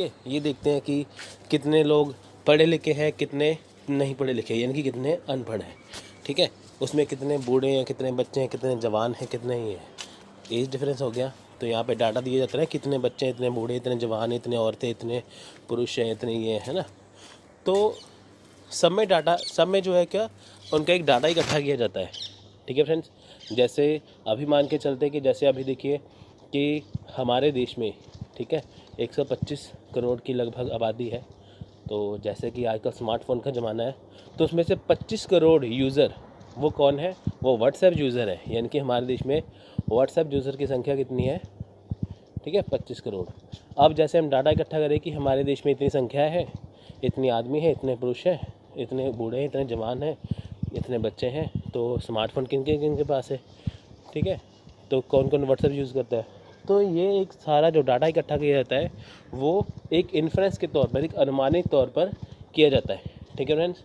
ये देखते हैं कि कितने लोग पढ़े लिखे हैं, कितने नहीं पढ़े लिखे, यानी कि कितने अनपढ़ हैं। ठीक है, उसमें कितने बूढ़े हैं, कितने बच्चे हैं, कितने जवान हैं, कितने ही हैं। एज डिफरेंस हो गया। तो यहाँ पे डाटा दिया जाता है कितने बच्चे हैं, इतने बूढ़े, इतने जवान, इतने औरतें, इतने पुरुष हैं, इतने ये है ना। तो सब में जो है क्या, उनका एक डाटा इकट्ठा किया जाता है। ठीक है फ्रेंड्स, जैसे अभी मान के चलते कि जैसे अभी देखिए कि हमारे देश में, ठीक है, 125 करोड़ की लगभग आबादी है। तो जैसे कि आजकल स्मार्टफोन का ज़माना है, तो उसमें से 25 करोड़ यूज़र वो कौन है, वो व्हाट्सएप यूज़र है। यानी कि हमारे देश में व्हाट्सएप यूज़र की संख्या कितनी है, ठीक है, 25 करोड़। अब जैसे हम डाटा इकट्ठा करें कि हमारे देश में इतनी संख्या है, इतनी आदमी है, इतने पुरुष हैं, इतने बूढ़े हैं, इतने जवान हैं, इतने बच्चे हैं, तो स्मार्टफोन किन के पास है, ठीक है, तो कौन कौन व्हाट्सएप यूज़ करता है। तो ये एक सारा जो डाटा इकट्ठा किया जाता है वो एक इन्फ्रेंस के तौर पर, एक अनुमानित तौर पर किया जाता है। ठीक है फ्रेंड्स,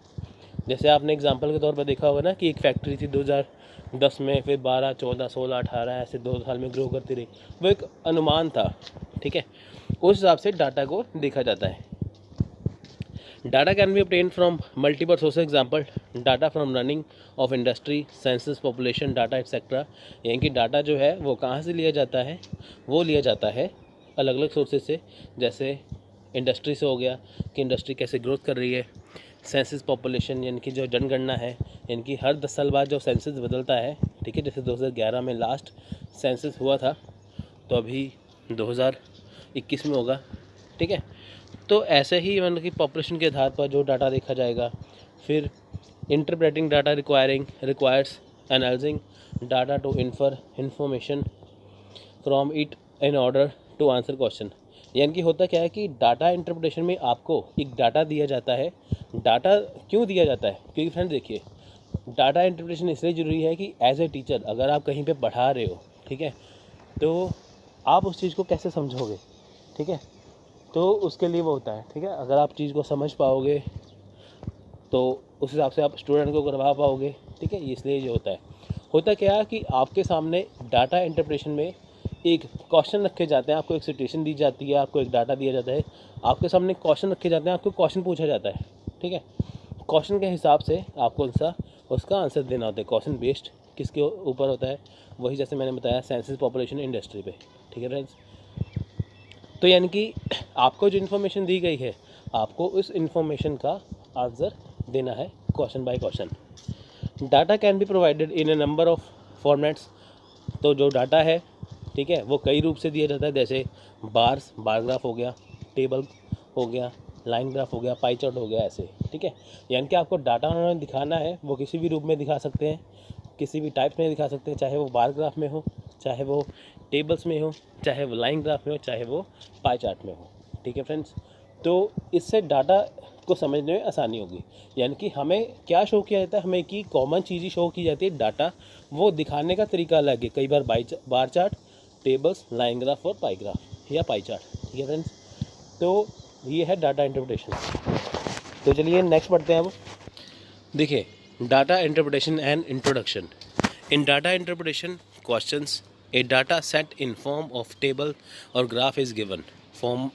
जैसे आपने एग्जांपल के तौर पर देखा होगा ना कि एक फैक्ट्री थी 2010 में, फिर 12, 14, 16, 18 ऐसे 2 साल में ग्रो करती रही। वो एक अनुमान था। ठीक है, उस हिसाब से डाटा को देखा जाता है। Data can B obtained from multiple source, example data from running of industry, census, population data etcetera. यानी कि डाटा जो है वो कहाँ से लिया जाता है, वो लिया जाता है अलग अलग सोर्सेज से। जैसे इंडस्ट्री से हो गया कि इंडस्ट्री कैसे ग्रोथ कर रही है, सेंसस पॉपुलेशन यानी कि जो जनगणना है, यानी कि हर 10 साल बाद जो सेंसस बदलता है। ठीक है, जैसे 2011 में लास्ट सेंसस हुआ था, तो अभी 2021 में होगा। ठीक है, तो ऐसे ही मतलब कि पॉपुलेशन के आधार पर जो डाटा देखा जाएगा। फिर interpreting data requires analysing data to infer information from it in order to answer question. यानी कि होता क्या है कि डाटा इंटरप्रिटेशन में आपको एक डाटा दिया जाता है। डाटा क्यों दिया जाता है, क्योंकि फ्रेंड्स देखिए, डाटा इंटरप्रिटेशन इसलिए ज़रूरी है कि एज ए टीचर अगर आप कहीं पे पढ़ा रहे हो, ठीक है, तो आप उस चीज़ को कैसे समझोगे। ठीक है, तो उसके लिए वो होता है। ठीक है, अगर आप चीज़ को समझ पाओगे तो उस हिसाब से आप स्टूडेंट को करवा पाओगे। ठीक है, इसलिए ये होता है। होता क्या है कि आपके सामने डाटा इंटरप्रिटेशन में एक क्वेश्चन रखे जाते हैं, आपको एक सिचुएशन दी जाती है, आपको एक डाटा दिया जाता है, आपके सामने क्वेश्चन रखे जाते हैं, आपको क्वेश्चन पूछा जाता है। ठीक है, क्वेश्चन के हिसाब से आपको उसका आंसर देना होता है। क्वेश्चन बेस्ड किसके ऊपर होता है, वही जैसे मैंने बताया सेंसस, पॉपुलेशन, इंडस्ट्री पे। ठीक है फ्रेंड्स, तो यानी कि आपको जो इन्फॉर्मेशन दी गई है, आपको उस इन्फॉर्मेशन का आंसर देना है question by question. Data can be provided in A number of formats. तो जो डाटा है, ठीक है, वो कई रूप से दिया जाता है। जैसे बार ग्राफ हो गया, टेबल हो गया, लाइन ग्राफ हो गया, पाई चार्ट हो गया, ऐसे। ठीक है, यानी कि आपको डाटा उन्होंने दिखाना है, वो किसी भी रूप में दिखा सकते हैं, किसी भी टाइप में दिखा सकते हैं, चाहे वो बार ग्राफ में हो, चाहे वो टेबल्स में हो, चाहे वो लाइन ग्राफ में हो, चाहे वो पाई चार्ट में हो। ठीक है फ्रेंड्स, तो इससे डाटा को समझने में आसानी होगी। यानी कि हमें क्या शो किया जाता है, हमें की कॉमन चीज़ ही शो की जाती है। डाटा वो दिखाने का तरीका अलग है, कई बार bar chart, tables, line graph और पाई ग्राफ या पाई चार्ट। ठीक है फ्रेंड्स, तो ये है डाटा इंटरप्रिटेशन। तो चलिए नेक्स्ट पढ़ते हैं अब। देखिए, data interpretation and introduction. In data interpretation questions, a data set in form of table और graph is given, form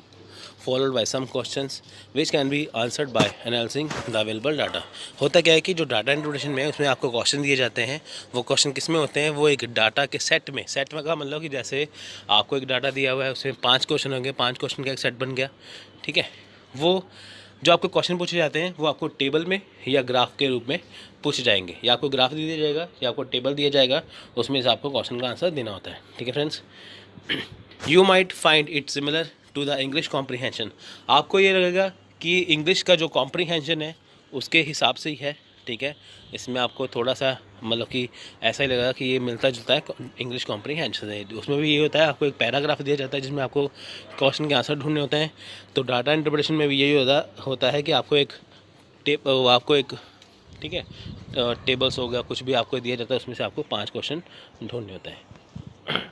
followed by some questions which can be answered by analyzing the available data। होता क्या है कि जो data interpretation में है उसमें आपको क्वेश्चन दिए जाते हैं। वो क्वेश्चन किस में होते हैं, वो एक डाटा के सेट में का मतलब कि जैसे आपको एक डाटा दिया हुआ है, उसमें 5 क्वेश्चन होंगे, 5 क्वेश्चन का एक सेट बन गया। ठीक है, वो जो आपको क्वेश्चन पूछे जाते हैं वो आपको टेबल में या ग्राफ के रूप में पूछे जाएंगे, या आपको ग्राफ दिया जाएगा या आपको टेबल दिया जाएगा, उसमें से आपको क्वेश्चन का आंसर देना होता है। ठीक है friends, you might find it similar to the English comprehension. आपको ये लगेगा कि इंग्लिश का जो कॉम्प्रीहेंशन है उसके हिसाब से ही है। ठीक है, इसमें आपको थोड़ा सा मतलब कि ऐसा ही लगेगा कि ये मिलता जुलता है इंग्लिश कॉम्प्रीहेंशन है। उसमें भी ये होता है, आपको एक पैराग्राफ दिया जाता है जिसमें आपको क्वेश्चन के आंसर ढूंढने होते हैं। तो डाटा इंटरप्रिटेशन में भी यही होता है कि आपको एक ठीक है, टेबल्स हो गया, कुछ भी आपको दिया जाता है, उसमें से आपको 5 क्वेश्चन ढूंढने होते हैं।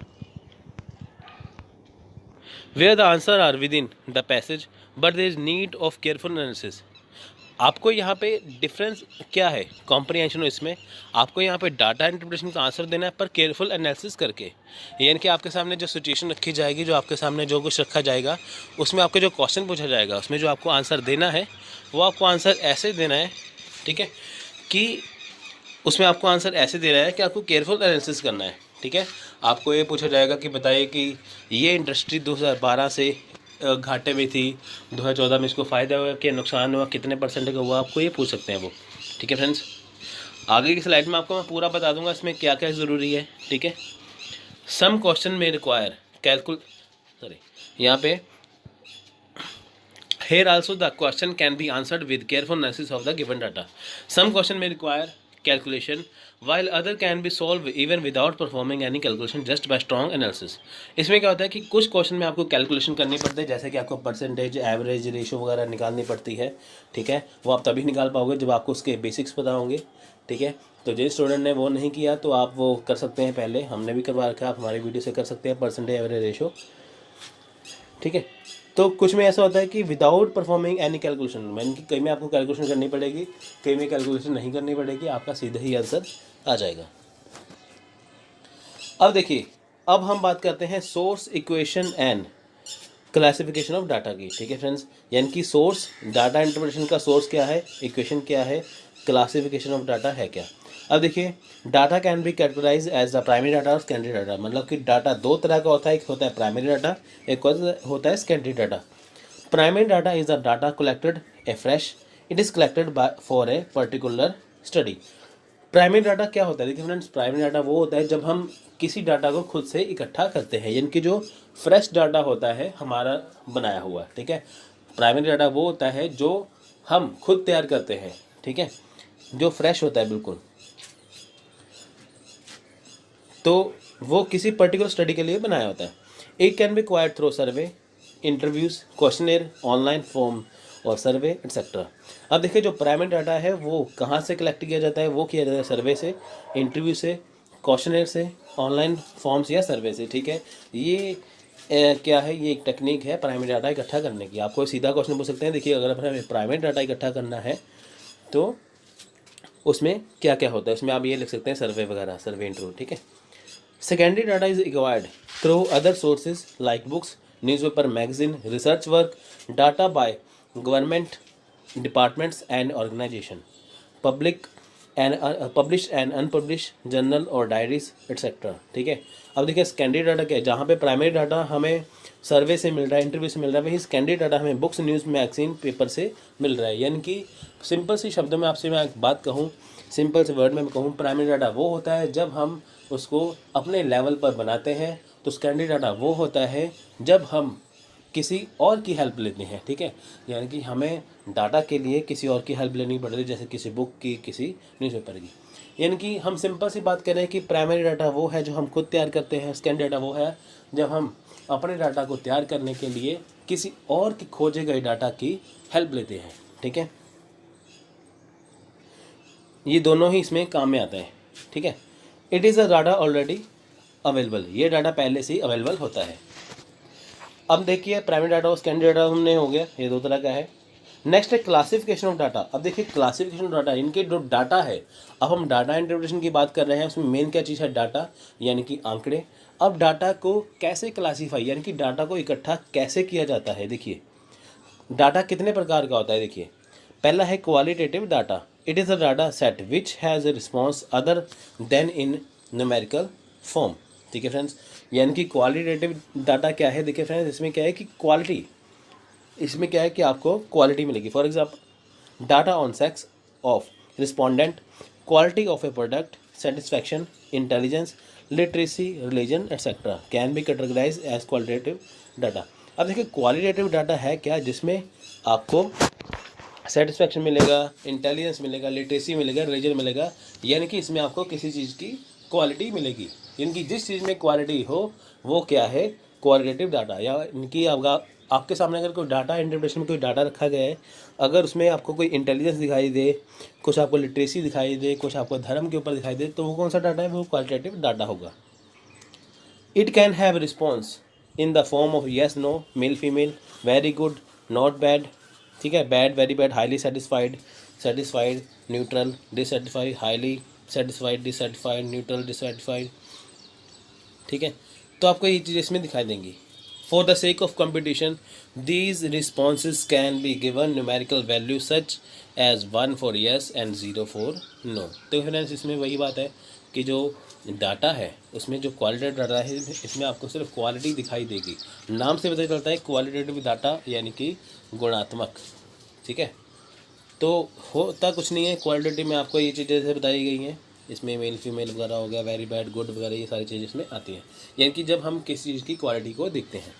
Where the answer are within the passage but there is need of careful analysis। आपको यहाँ पे डिफरेंस क्या है कॉम्प्रिहेंशन इसमें, आपको यहाँ पे डाटा इंटरप्रिटेशन का आंसर देना है पर केयरफुल एनालिसिस करके। यानी कि आपके सामने जो सिचुएशन रखी जाएगी, जो आपके सामने जो कुछ रखा जाएगा, उसमें आपको जो क्वेश्चन पूछा जाएगा, उसमें जो आपको आंसर देना है वो आपको आंसर ऐसे देना है, ठीक है, कि उसमें आपको आंसर ऐसे दे रहा है कि आपको केयरफुल एनालिसिस करना है, ठीक है। आपको ये पूछा जाएगा कि बताइए कि ये इंडस्ट्री 2012 से घाटे में थी, 2014 में इसको फ़ायदा हुआ कि नुकसान हुआ, कितने परसेंट का हुआ, आपको ये पूछ सकते हैं वो, ठीक है फ्रेंड्स। आगे की स्लाइड में आपको मैं पूरा बता दूंगा इसमें क्या क्या ज़रूरी है, ठीक है। सम क्वेश्चन में रिक्वायर यहाँ पे here also the question can be answered with careful analysis of the given data. Some question may require calculation while other can be solved even without performing any calculation just by strong analysis. इसमें क्या होता है कि कुछ question में आपको calculation करनी पड़ती है, जैसे कि आपको परसेंटेज, एवरेज, रेशो वगैरह निकालनी पड़ती है, ठीक है। वो आप तभी निकाल पाओगे जब आपको उसके बेसिक्स पता होंगे, ठीक है। तो जिस स्टूडेंट ने वो नहीं किया तो आप वो कर सकते हैं, पहले हमने भी करवा रखा है, आप हमारी वीडियो से कर सकते हैं परसेंटेज, एवरेज, रेशो, ठीक है। तो कुछ में ऐसा होता है कि without performing any calculation, mean कि कहीं में आपको कैलकुलेशन करनी पड़ेगी, कहीं में कैलकुलेशन नहीं करनी पड़ेगी, आपका सीधा ही आंसर आ जाएगा। अब देखिए, अब हम बात करते हैं source, equation and classification of data की, ठीक है फ्रेंड्स। यानी कि सोर्स, डाटा इंटरप्रिटेशन का सोर्स क्या है, इक्वेशन क्या है, क्लासिफिकेशन ऑफ डाटा है क्या। अब देखिए, data can be categorise as the primary data और सेकेंडरी डाटा। मतलब कि डाटा दो तरह का होता है, एक होता है प्राइमरी डाटा, एक होता है secondary data. Primary data is the data collected A fresh, it is collected for a particular study. Primary data क्या होता है, देखिए फ्रेंड्स, प्राइमरी डाटा वो होता है जब हम किसी डाटा को खुद से इकट्ठा करते हैं, यानी कि जो फ्रेश डाटा होता है हमारा बनाया हुआ, ठीक है। प्राइमरी डाटा वो होता है जो हम खुद तैयार करते हैं, ठीक है, जो फ्रेश होता है बिल्कुल। तो वो किसी पर्टिकुलर स्टडी के लिए बनाया होता है। It can be acquired through survey, interviews, questionnaire, online form और सर्वे एटसेट्रा। अब देखिए, जो प्राइमरी डाटा है वो कहाँ से कलेक्ट किया जाता है, वो किया जाता है सर्वे से, इंटरव्यू से, क्वेश्चनेयर से, ऑनलाइन फॉर्म्स या सर्वे से, ठीक है। ये क्या है, ये एक टेक्निक है प्राइमरी डाटा इकट्ठा करने की। आपको सीधा क्वेश्चन पूछ सकते हैं, देखिए अगर हमें प्राइमरी डाटा इकट्ठा करना है तो उसमें क्या क्या होता है, उसमें आप ये लिख सकते हैं सर्वे वगैरह, सर्वे, इंटरव्यू, ठीक है। Secondary data is acquired through other sources like books, newspaper, magazine, research work, data by government departments and organization, published and unpublished journal or diaries, etc. ठीक है। अब देखिए सेकेंडरी डाटा क्या है, जहाँ पे प्राइमरी डाटा हमें सर्वे से मिल रहा है, इंटरव्यू से मिल रहा है, वही सेकेंडरी डाटा हमें बुक्स, न्यूज़, मैगजीन, पेपर से मिल रहा है। यानी कि सिंपल सी शब्दों में आपसे मैं एक बात कहूँ, सिंपल से वर्ड में मैं कहूँ, प्राइमरी डाटा वो होता है जब हम उसको अपने लेवल पर बनाते हैं, तो सेकेंडरी डाटा वो होता है जब हम किसी और की हेल्प लेते हैं, ठीक है। यानी कि हमें डाटा के लिए किसी और की हेल्प लेनी पड़ रही है, जैसे किसी बुक की, किसी न्यूज़पेपर की। यानी कि हम सिंपल सी बात करें कि प्राइमरी डाटा वो है जो हम खुद तैयार करते हैं, सेकेंडरी डाटा वो है जब हम अपने डाटा को तैयार करने के लिए किसी और की खोजे गए डाटा की हेल्प लेते हैं, ठीक है। ये दोनों ही इसमें काम में आते हैं, ठीक है। It is a data already available, ये डाटा पहले से ही अवेलेबल होता है। अब देखिए, प्राइमरी डाटा और सेकेंडरी डाटा हमने हो गया, ये दो तरह का है। नेक्स्ट है क्लासिफिकेशन ऑफ डाटा। अब देखिए क्लासिफिकेशन ऑफ डाटा, इनके जो डाटा है, अब हम डाटा इंटरप्रिटेशन की बात कर रहे हैं, उसमें मेन क्या चीज़ है, डाटा यानी कि आंकड़े। अब डाटा को कैसे क्लासीफाई, यानी कि डाटा को इकट्ठा कैसे किया जाता है। देखिए डाटा कितने प्रकार का होता है, देखिए पहला है qualitative data. It is a data set which has a response other then in numerical form, ठीक है फ्रेंड्स। यानी कि क्वालिटेटिव डाटा क्या है, देखिए फ्रेंड्स, इसमें क्या है कि क्वालिटी, इसमें क्या है कि आपको क्वालिटी मिलेगी। For example data on sex of respondent, quality of a product, satisfaction, intelligence, literacy, religion etcetera can be categorise as qualitative data. अब देखिए क्वालिटेटिव डाटा है क्या, जिसमें आपको सेटिस्फैक्शन मिलेगा, इंटेलिजेंस मिलेगा, लिटरेसी मिलेगा, रिलीजन मिलेगा। यानी कि इसमें आपको किसी चीज़ की क्वालिटी मिलेगी, यानी कि जिस चीज़ में क्वालिटी हो वो क्या है, क्वालिटेटिव डाटा। या इनकी आपके सामने अगर कोई डाटा इंटरप्रिटेशन में कोई डाटा रखा गया है, अगर उसमें आपको कोई इंटेलिजेंस दिखाई दे, कुछ आपको लिटरेसी दिखाई दे, कुछ आपको धर्म के ऊपर दिखाई दे, तो वो कौन सा डाटा है, वो क्वालिटेटिव डाटा होगा। It can have response in the form of yes, no, male, female, very good, not bad, ठीक है, bad, very bad, highly satisfied, satisfied, neutral, dissatisfied, highly satisfied, dissatisfied, neutral, dissatisfied. ठीक है, तो आपको ये चीज़ इसमें दिखाई देंगी। For the sake of competition these responses can be given numerical value such as 1 for yes and 0 for no. तो फ्रेंड्स इसमें वही बात है कि जो डाटा है उसमें जो क्वालिटेटिव डाटा है इसमें आपको सिर्फ क्वालिटी दिखाई देगी। नाम से पता चलता है क्वालिटेटिव डाटा यानी कि गुणात्मक। ठीक है, तो होता कुछ नहीं है, क्वालिटेटिव में आपको ये चीज़ें जैसे बताई गई हैं, इसमें मेल फीमेल वगैरह हो गया, वेरी बैड, गुड वगैरह, ये सारी चीज़ें इसमें आती हैं, यानी कि जब हम किसी चीज़ की क्वालिटी को देखते हैं।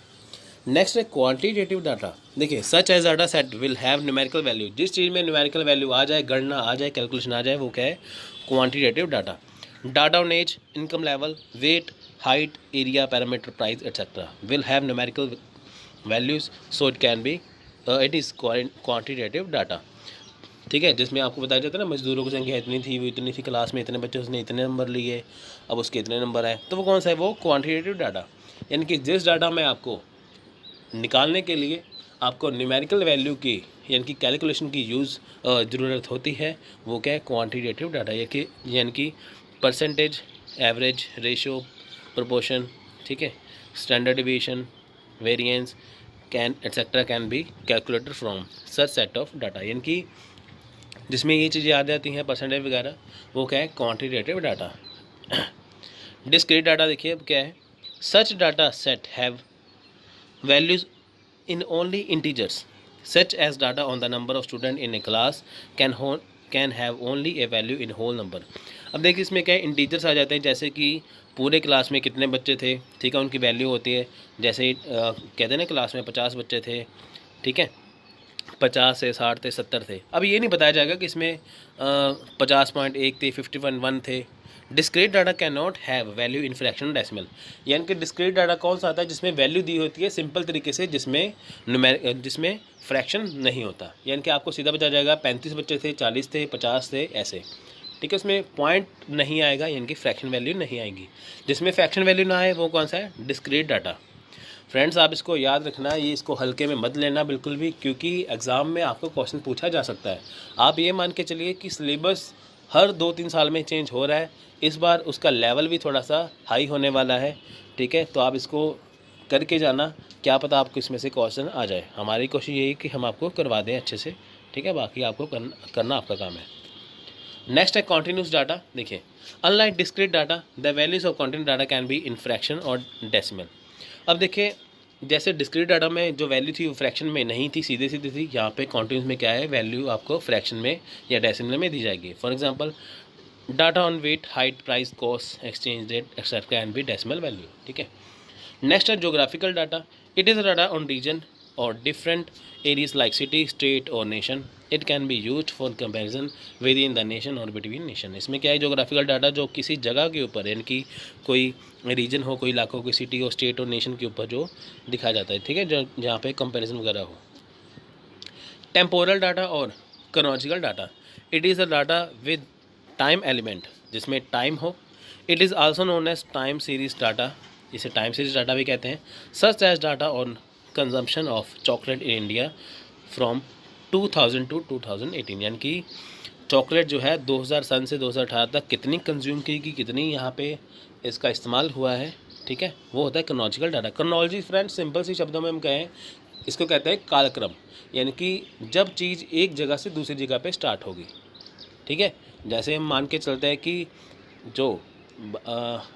नेक्स्ट है क्वांटिटेटिव डाटा। देखिए, such as data set will have numerical value. जिस चीज़ में न्यूमेरिकल वैल्यू आ जाए, गणना आ जाए, कैलकुलेशन आ जाए, वो क्या है? Quantitative data. Data on age, income level, weight, height, area, parameter, price etcetera will have numerical values, so it can be it is quantitative data. ठीक है, जिसमें आपको बताया जाता है ना, मजदूरों की संख्या इतनी थी, वो इतनी थी, क्लास में इतने बच्चे, उसने इतने नंबर लिए, अब उसके इतने नंबर आए, तो वो कौन सा है? वो क्वांटिटेटिव डाटा। यानी कि जिस डाटा में आपको निकालने के लिए आपको न्यूमेरिकल वैल्यू की यानी कि कैलकुलेशन की ज़रूरत होती है, वो क्या है? Quantitative data. यानी कि परसेंटेज, एवरेज, रेशो, प्रोपोर्शन, ठीक है, standard deviation, variance can etcetera can be calculated from such set of data. यानी कि जिसमें ये चीज़ें आ जाती हैं, परसेंटेज वगैरह, वो क्या है? Quantitative data. डिस्क्रीट डाटा देखिए अब क्या है? Such data set have values in only integers such as data on the number of student in a class can have only a value in whole number। अब देखिए इसमें क्या है? Integers आ जाते हैं, जैसे कि पूरे क्लास में कितने बच्चे थे, ठीक है, उनकी वैल्यू होती है। जैसे कहते हैं ना, क्लास में 50 बच्चे थे, ठीक है, 50 थे, 60 थे, 70 थे। अब ये नहीं बताया जाएगा कि इसमें 50.1 थे, 51 थे। Discrete data can not have value in fraction decimal. यानी कि डिस्क्रीट डाटा कौन सा आता है? जिसमें वैल्यू दी होती है सिंपल तरीके से, जिसमें फ्रैक्शन नहीं होता। यानी कि आपको सीधा बताया जाएगा 35 बच्चे थे, 40 थे, 50 थे, ऐसे। ठीक है, उसमें पॉइंट नहीं आएगा, यानी कि फ्रैक्शन वैल्यू नहीं आएगी। जिसमें फ्रैक्शन वैल्यू ना आए वो कौन सा है? Discrete data. फ्रेंड्स, आप इसको याद रखना, ये इसको हल्के में मत लेना बिल्कुल भी, क्योंकि एग्ज़ाम में आपको क्वेश्चन पूछा जा सकता है। आप ये मान के चलिए कि सिलेबस हर 2-3 साल में चेंज हो रहा है, इस बार उसका लेवल भी थोड़ा सा हाई होने वाला है। ठीक है, तो आप इसको करके जाना, क्या पता आपको इसमें से क्वेश्चन आ जाए। हमारी कोशिश यही कि हम आपको करवा दें अच्छे से। ठीक है, बाकी आपको करना आपका काम है। नेक्स्ट है कॉन्टीन्यूस डाटा। देखिए, unlike discrete data the values of continuous data can be in fraction और डेसिमल। अब देखिए, जैसे डिस्क्रीट डाटा में जो वैल्यू थी वो फ्रैक्शन में नहीं थी, सीधे सीधे थी। यहाँ पे कॉन्टीन्यूस में क्या है? वैल्यू आपको फ्रैक्शन में या डेसिमल में दी जाएगी। For example, data on weight, height, price, cost, exchange rate etcetera can be decimal value. ठीक है, नेक्स्ट है geographical data. It is data on region और different areas like city, state और nation. It can be used for comparison within the nation और between nation. इसमें क्या है? Geographical data जो किसी जगह के ऊपर, यानी कि कोई रीजन हो, कोई इलाका हो, कोई सिटी हो, स्टेट और नेशन के ऊपर जो दिखाया जाता है। ठीक है, जहाँ पे कंपैरिजन वगैरह हो। टेम्पोरल डाटा और chronological data. It is a data with time element, जिसमें टाइम हो। It is also known as time series data, इसे टाइम सीरीज डाटा भी कहते हैं। Such as data on consumption of chocolate in India from 2000 to 2018। यानी कि chocolate जो है 2000 सन से 2018 तक कितनी कंज्यूम की, कितनी यहाँ पे इसका इस्तेमाल हुआ है। ठीक है, वो होता है chronological data. Chronology friends, simple सी शब्दों में हम कहें, इसको कहते हैं कालक्रम। यानी कि जब चीज़ एक जगह से दूसरी जगह पे स्टार्ट होगी। ठीक है, जैसे हम मान के चलते हैं कि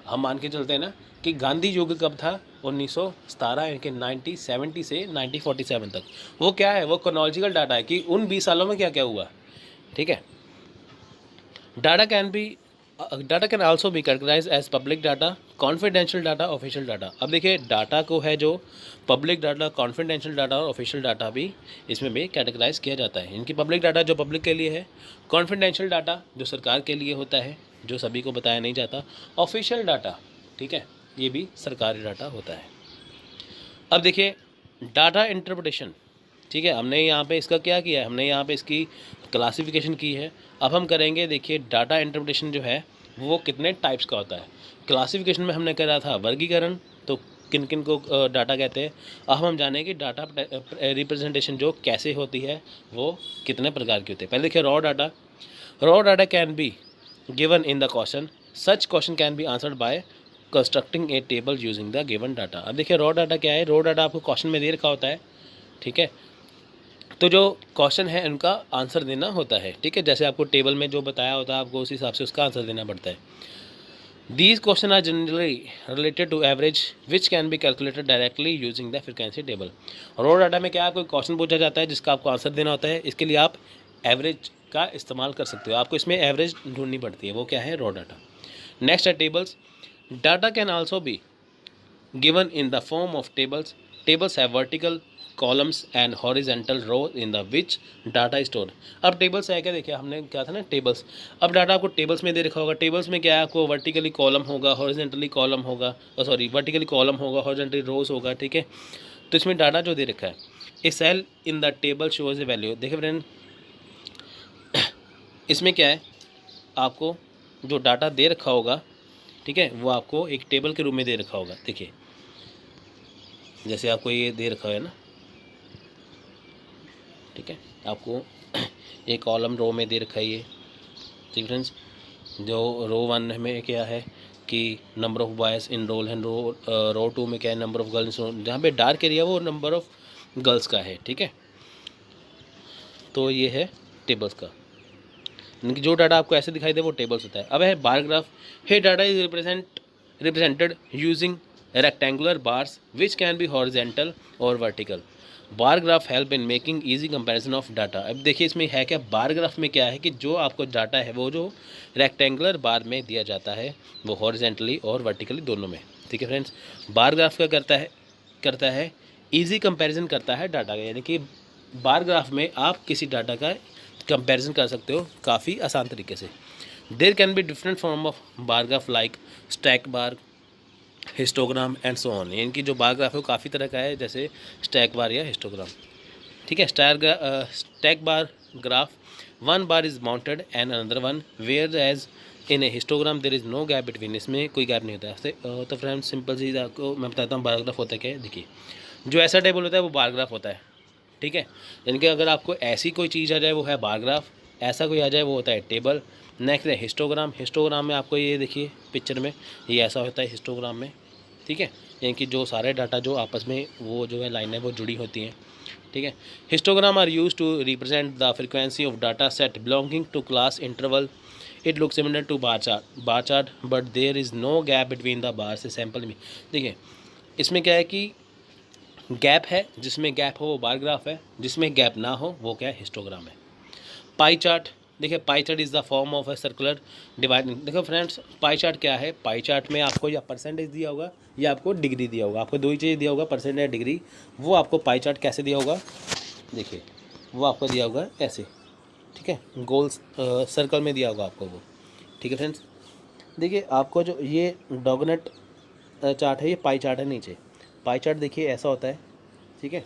हम मान के चलते हैं ना कि गांधी युग कब था? 1917, यानी कि 1970 से 1947 तक। वो क्या है? वो क्रोनोलॉजिकल डाटा है कि उन 20 सालों में क्या क्या हुआ। ठीक है, data can also be categorise as public data, confidential data, official data. अब देखिए, डाटा को है जो पब्लिक डाटा, कॉन्फिडेंशियल डाटा और ऑफिशियल डाटा भी इसमें भी कैटेगराइज किया जाता है। इनकी पब्लिक डाटा जो पब्लिक के लिए है, कॉन्फिडेंशियल डाटा जो सरकार के लिए होता है, जो सभी को बताया नहीं जाता, ऑफिशियल डाटा, ठीक है, ये भी सरकारी डाटा होता है। अब देखिए, डाटा इंटरप्रिटेशन। ठीक है, हमने यहाँ पे इसका क्या किया है? हमने यहाँ पे इसकी क्लासिफिकेशन की है। अब हम करेंगे, देखिए, डाटा इंटरप्रिटेशन जो है वो कितने टाइप्स का होता है। क्लासिफिकेशन में हमने करा था वर्गीकरण, तो किन किन को डाटा कहते हैं। अब हम जानें कि डाटा रिप्रेजेंटेशन जो कैसे होती है, वो कितने प्रकार की होती है। पहले देखिए raw data. Raw data can be given in the question, such question can be answered bye constructing A table using the given data. अब देखिए रॉ डाटा क्या है। रॉ डाटा आपको क्वेश्चन में दे रखा होता है, ठीक है, तो जो क्वेश्चन है उनका आंसर देना होता है, ठीक है। जैसे आपको टेबल में जो बताया होता है, आपको उस हिसाब से उसका आंसर देना पड़ता है। These questions are generally related to average which can be calculated directly using the frequency table। Raw data में क्या है, कोई क्वेश्चन पूछा जाता है जिसका आपको आंसर देना होता है, इसके लिए आप एवरेज का इस्तेमाल कर सकते हो, आपको इसमें एवरेज ढूंढनी पड़ती है, वो क्या है, रॉ डाटा। नेक्स्ट है tables. Data can also B given in the form of tables। Tables have vertical columns and horizontal row in the which data is stored। अब टेबल्स है क्या, देखिए हमने क्या था ना टेबल्स। अब डाटा आपको टेबल्स में दे रखा होगा। टेबल्स में क्या है, आपको वर्टिकली कॉलम होगा, हॉरिजेंटली कॉलम होगा, सॉरी वर्टिकली कॉलम होगा, हॉरिजेंटली रोज होगा, ठीक है। तो इसमें डाटा जो दे रखा है, a cell in the table shows a value. देखिए फ्रेंड, इसमें क्या है, आपको जो डाटा दे रखा होगा, ठीक है, वो आपको एक टेबल के रूप में दे रखा होगा। देखिए जैसे आपको ये दे रखा है ना, ठीक है, आपको एक कॉलम रो में दे रखा है ये, ठीक फ्रेंड्स। जो रो 1 में क्या है कि number of boys enrol है, रो 2 में क्या है, नंबर ऑफ़ गर्ल्स। जहाँ पे डार्क एरिया वो नंबर ऑफ़ गर्ल्स का है, ठीक है। तो ये है टेबल्स का, यानी कि जो डाटा आपको ऐसे दिखाई दे वो टेबल्स होता है। अब है bar graph. Here data is represented using rectangular bars which can be horizontal और vertical. Bar graph help in making easy comparison of data. अब देखिए इसमें है क्या, बार ग्राफ में क्या है कि जो आपको डाटा है वो जो रेक्टेंगुलर बार में दिया जाता है वो हॉरिजेंटली और वर्टिकली दोनों में, ठीक है फ्रेंड्स। बार ग्राफ क्या करता है ईजी कंपैरिजन करता है डाटा का, यानी कि बार ग्राफ में आप किसी डाटा का कंपैरिजन कर सकते हो काफ़ी आसान तरीके से। There can be different form of bar graph like stack bar, histogram and so on. यानी कि जो बार ग्राफ है वो काफ़ी तरह का है, जैसे स्टैक बार या हिस्टोग्राम, ठीक है। Stack bar graph, one bar is mounted and another one, whereas in a histogram there is no gap between. इसमें कोई गैप नहीं होता है। तो फ्रेंड्स सिंपल चीज़ आपको मैं बताता हूँ बार ग्राफ होता है क्या है। देखिए जो ऐसा टेबल होता है वो बार ग्राफ होता है, ठीक है। यानी कि अगर आपको ऐसी कोई चीज़ आ जाए वो है बार ग्राफ, ऐसा कोई आ जाए वो होता है टेबल। नेक्स्ट है हिस्टोग्राम। हिस्टोग्राम में आपको ये देखिए पिक्चर में ये ऐसा होता है हिस्टोग्राम में, ठीक है। यानी कि जो सारे डाटा जो आपस में वो जो है लाइनें वो जुड़ी होती हैं, ठीक है। Histogram are use to represent the frequency of data set belonging to class interval. It look similar to bar chart but there is no gap between the bar से सैम्पल में। देखिए इसमें क्या है कि गैप है, जिसमें गैप हो वो बार ग्राफ है, जिसमें गैप ना हो वो क्या है, हिस्टोग्राम है। Pie chart. देखिए pie chart is the form of a circular dividing. देखो फ्रेंड्स पाई चार्ट क्या है, पाई चार्ट में आपको या परसेंटेज दिया होगा या आपको डिग्री दिया होगा, आपको दो ही चीज़ दिया होगा, परसेंटेज या डिग्री। वो आपको पाई चार्ट कैसे दिया होगा, देखिए वो आपको दिया होगा ऐसे, ठीक है, गोल सर्कल में दिया होगा आपको वो, ठीक है फ्रेंड्स। देखिए आपको जो ये डॉगनेट चार्ट है ये पाई चार्ट है नीचे। पाई चार्ट देखिए ऐसा होता है, ठीक है।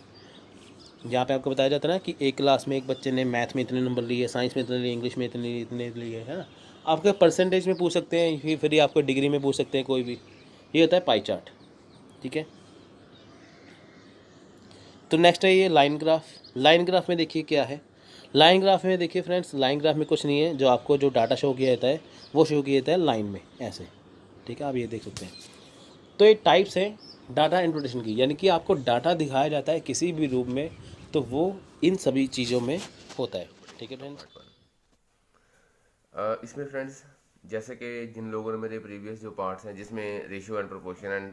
जहाँ पे आपको बताया जाता है ना कि एक क्लास में एक बच्चे ने मैथ में इतने नंबर लिए, साइंस में इतने लिए, इंग्लिश में इतने लिए, है ना। आपके परसेंटेज में पूछ सकते हैं, फिर आपको डिग्री में पूछ सकते हैं, कोई भी। ये होता है पाई चार्ट, ठीक है। तो नेक्स्ट है ये लाइन ग्राफ। लाइन ग्राफ में देखिए क्या है, लाइन ग्राफ में देखिए फ्रेंड्स, लाइन ग्राफ में कुछ नहीं है, जो आपको जो डाटा शो किया जाता है वो शो किया जाता है लाइन में ऐसे, ठीक है। आप ये देख सकते हैं। तो ये टाइप्स हैं डाटा इंटरप्रिटेशन की, यानी कि आपको डाटा दिखाया जाता है किसी भी रूप में तो वो इन सभी चीज़ों में होता है, ठीक है फ्रेंड्स। इसमें फ्रेंड्स जैसे कि जिन लोगों ने मेरे प्रीवियस जो पार्ट्स हैं जिसमें ratio and proportion and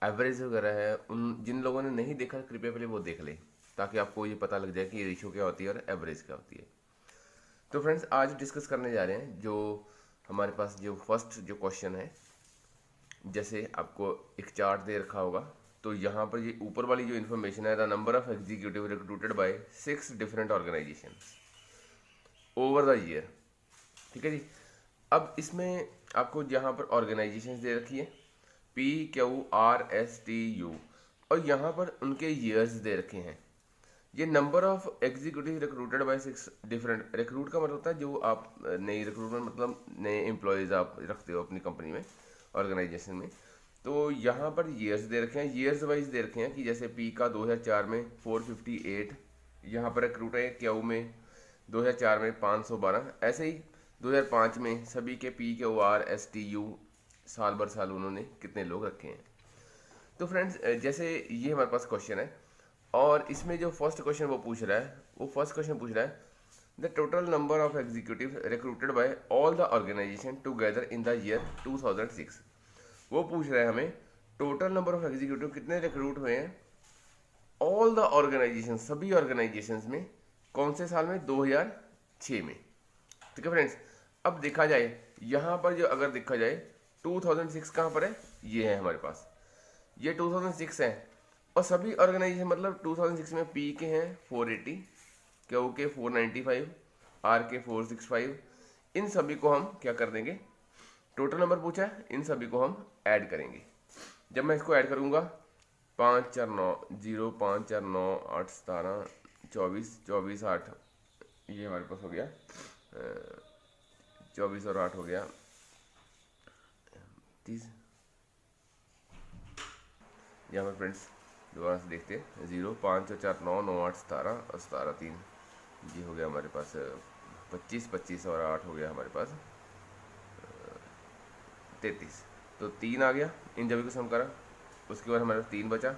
average वगैरह है, उन जिन लोगों ने नहीं देखा कृपया पहले वो देख लें, ताकि आपको ये पता लग जाए कि रेशियो क्या होती है और एवरेज क्या होती है। तो फ्रेंड्स आज डिस्कस करने जा रहे हैं जो हमारे पास जो फर्स्ट जो क्वेश्चन है। जैसे आपको एक चार्ट दे रखा होगा, तो यहाँ पर ये ऊपर वाली जो इन्फॉर्मेशन है, the number of executive recruited bye 6 different organisations over the year, ठीक है जी। अब इसमें आपको यहाँ पर ऑर्गेनाइजेशंस दे रखी है PQRSTU, और यहाँ पर उनके ईयर्स दे रखे हैं। ये number of executive recruited bye 6 different, recruit का मतलब होता है जो आप नई रिक्रूटमेंट मतलब नए एम्प्लॉयज़ आप रखते हो अपनी कंपनी में, ऑर्गेनाइजेशन में। तो यहाँ पर ईयर्स दे रखे हैं, ईयर्स वाइज दे रखे हैं कि जैसे पी का 2004 में 458, यहाँ पर रिक्रूट है क्यू में 2004 में 512, ऐसे ही 2005 में सभी के P Q R S T U साल भर साल उन्होंने कितने लोग रखे हैं। तो फ्रेंड्स जैसे ये हमारे पास क्वेश्चन है, और इसमें जो फर्स्ट क्वेश्चन वो पूछ रहा है, वो फर्स्ट क्वेश्चन पूछ रहा है the total number of executive recruited by all the organisation together in the year 2006। वो पूछ रहा है हमें टोटल नंबर ऑफ एग्जीक्यूटिव कितने रिक्रूट हुए हैं ऑल द ऑर्गेनाइजेशन, सभी ऑर्गेनाइजेशंस में, कौन से साल में, 2006 में। ठीक है फ्रेंड्स, अब देखा जाए यहाँ पर जो अगर देखा जाए 2006 कहाँ पर है, ये है हमारे पास, ये 2006 है, और सभी ऑर्गेनाइजेशन मतलब 2006 में पी के हैं 480, क्यू के 495, आर के 465, इन सभी को हम क्या कर देंगे, टोटल नंबर पूछा है, इन सभी को हम ऐड करेंगे। जब मैं इसको ऐड करूँगा 5 4 9 0 5 4 9 8 17 24 24 8, ये हमारे पास हो गया 24 और 8 हो गया 30। यहाँ पर फ्रेंड्स दोबारा से देखते हैं, 0 5 4 9 9 8 17 और 17 3, ये हो गया हमारे पास 25 25 और 8 हो गया हमारे पास 33। तो 3 आ गया, इन सभी को सम करा, उसके बाद हमारे पास 3 बचा,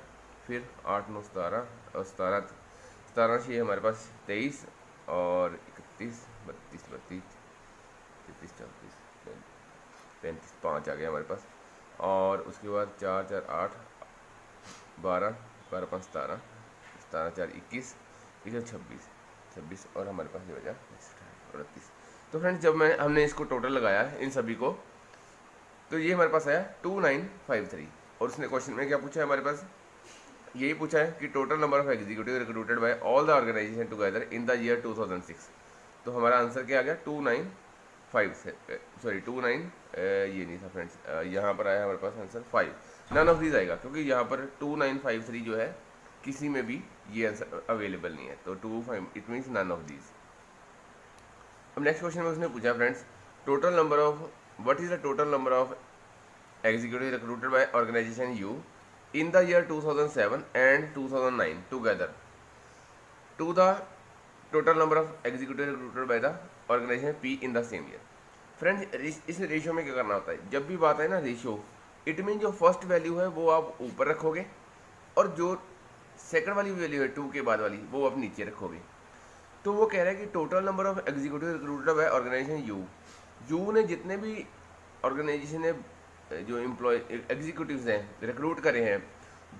फिर 8 9 17 और 17 6 हमारे पास 23 और 31 32 32 33 34 35 5 आ गया हमारे पास, और उसके बाद 4 4 8 12 12 5 17 17 4 21 26 26 और हमारे पास ये बचा 38। तो फ्रेंड्स जब हमने इसको टोटल लगाया इन सभी को, तो ये हमारे पास आया 2953, और उसने क्वेश्चन में क्या पूछा है हमारे पास, यही पूछा है कि total number of executive recruited by all the organisation together in the year 2006। तो हमारा आंसर क्या आ गया 295 से सॉरी 29 ये नहीं था फ्रेंड्स, यहाँ पर आया हमारे पास आंसर 5, नन ऑफ दीज आएगा, क्योंकि यहाँ पर 2953 जो है किसी में भी ये आंसर अवेलेबल नहीं है, तो 25 it means none of these. अब नेक्स्ट क्वेश्चन में उसने पूछा friends total number of what is the total number of executive recruited by organisation U in the year 2007 and 2009 together to the total number of executive recruited by the organization P in the same year। Friends इस ratio में क्या करना होता है, जब भी बात है ना रेशियो, इट मीन जो फर्स्ट वैल्यू है वो आप ऊपर रखोगे, और जो सेकंड वाली वैल्यू है 2 के बाद वाली वो आप नीचे रखोगे। तो वो कह रहा है कि total number of executive recruited by organisation U ने जितने भी ऑर्गेनाइजेशन ने जो एम्प्लॉय एग्जीक्यूटिव्स हैं रिक्रूट करे हैं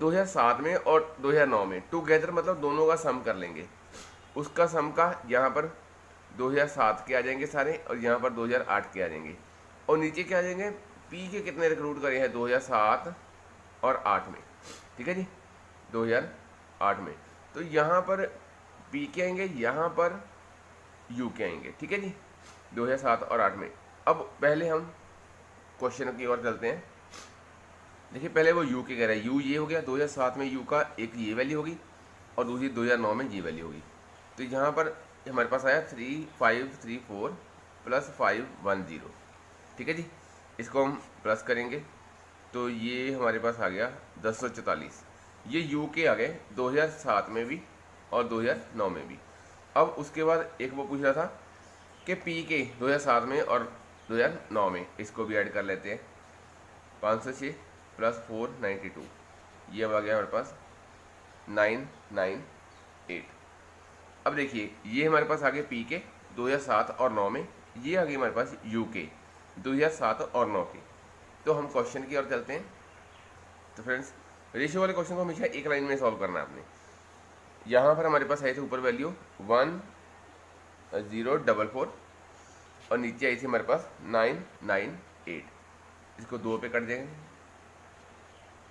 2007 में और 2009 में टुगेदर, मतलब दोनों का सम कर लेंगे, उसका सम का यहाँ पर 2007 के आ जाएंगे सारे, और यहाँ पर 2008 के आ जाएंगे, और नीचे क्या आ जाएंगे पी के कितने रिक्रूट करे हैं 2007 और 8 में। ठीक है जी, 2008 में, तो यहाँ पर पी के आएंगे, यहाँ पर यू के आएंगे। ठीक है जी, 2007 और 8 में। अब पहले हम क्वेश्चन की ओर चलते हैं। देखिए पहले वो यू के कह रहा है, यू ये हो गया 2007 में यू का एक ये वैल्यू होगी, और दूसरी 2009 में ये वैल्यू होगी। तो यहाँ पर हमारे पास आया 3534 प्लस 510। ठीक है जी, इसको हम प्लस करेंगे तो ये हमारे पास आ गया 1044। ये यू के आ गए 2007 में भी और 2009 में भी। अब उसके बाद एक वो पूछ रहा था कि पी के 2007 में और 2009 में, इसको भी ऐड कर लेते हैं, 506 प्लस 492, ये अब आ गया हमारे पास 998। अब देखिए ये हमारे पास आ गए पी के 2007 और 9 में, ये आ गई हमारे पास यू के 2007 और 9 के। तो हम क्वेश्चन की ओर चलते हैं। तो फ्रेंड्स रेशियो वाले क्वेश्चन को हमेशा एक लाइन में सॉल्व करना है आपने। यहाँ पर हमारे पास आई थी ऊपर वैल्यू 1044 और नीचे आई थी हमारे पास 998। इसको 2 पे कट देंगे,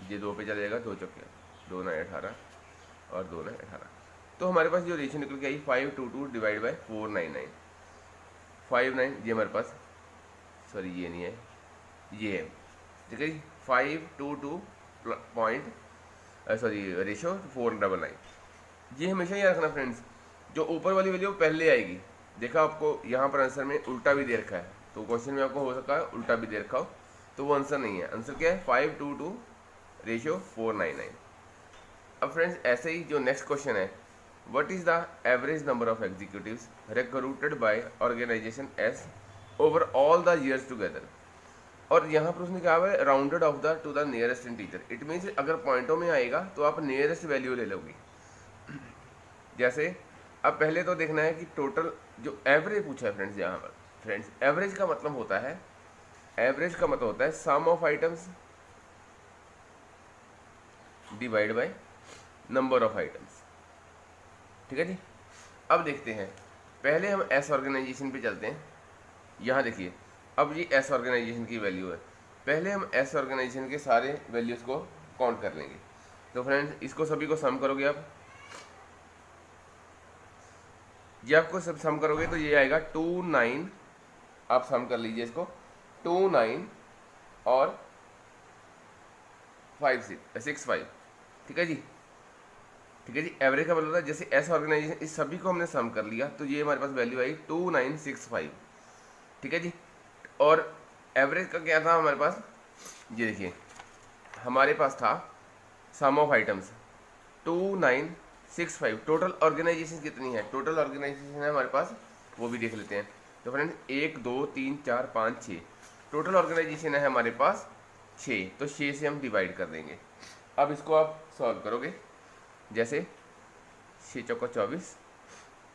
ये 2 पे चला जाएगा, 2 चौके 2 9 18 और 2 9 18। तो हमारे पास जो रेशियो निकल के आई 522 डिवाइड बाई 499, 59 ये हमारे पास, सॉरी ये नहीं है, ये है। ठीक है जी, 522 पॉइंट सॉरी रेशियो 499। ये हमेशा याद रखना फ्रेंड्स, जो ऊपर वाली वैल्यू पहले आएगी। देखा आपको यहाँ पर आंसर में उल्टा भी दे रखा है, तो क्वेश्चन में आपको हो सकता है उल्टा भी दे रखा हो, तो वो आंसर नहीं है। आंसर क्या है? 522 रेशियो 499। अब फ्रेंड्स ऐसे ही जो नेक्स्ट क्वेश्चन है, what is the average number of executives recruited by organisation S over all the years together. और यहाँ पर उसने क्या है, rounded off the to the nearest integer. It means अगर पॉइंटों में आएगा तो आप नियरेस्ट वैल्यू ले लोगे। जैसे अब पहले तो देखना है कि टोटल जो एवरेज पूछा है फ्रेंड्स, यहाँ पर फ्रेंड्स एवरेज का मतलब होता है, एवरेज का मतलब होता है sum of items divide by number of items. ठीक है जी। अब देखते हैं, पहले हम एस ऑर्गेनाइजेशन पे चलते हैं। यहाँ देखिए, अब ये एस ऑर्गेनाइजेशन की वैल्यू है। पहले हम एस ऑर्गेनाइजेशन के सारे वैल्यूज को काउंट कर लेंगे। तो फ्रेंड्स इसको सभी को सम करोगे आप, ये आपको सब सम करोगे तो ये आएगा 29। आप सम कर लीजिए इसको, 29 और 65। ठीक है जी। ठीक है जी। एवरेज का मतलब होता है जैसे एस ऑर्गेनाइजेशन, इस सभी को हमने सम कर लिया तो ये हमारे पास वैल्यू आई 2965। ठीक है जी। और एवरेज का क्या था हमारे पास, ये देखिए हमारे पास था सम ऑफ आइटम्स 2965। टोटल ऑर्गेनाइजेशन कितनी है, टोटल ऑर्गेनाइजेशन है हमारे पास, वो भी देख लेते हैं। तो फ्रेंड्स 1 2 3 4 5 6 टोटल ऑर्गेनाइजेशन है हमारे पास 6। तो 6 से हम डिवाइड कर देंगे। अब इसको आप सॉल्व करोगे, जैसे 6 चौका 24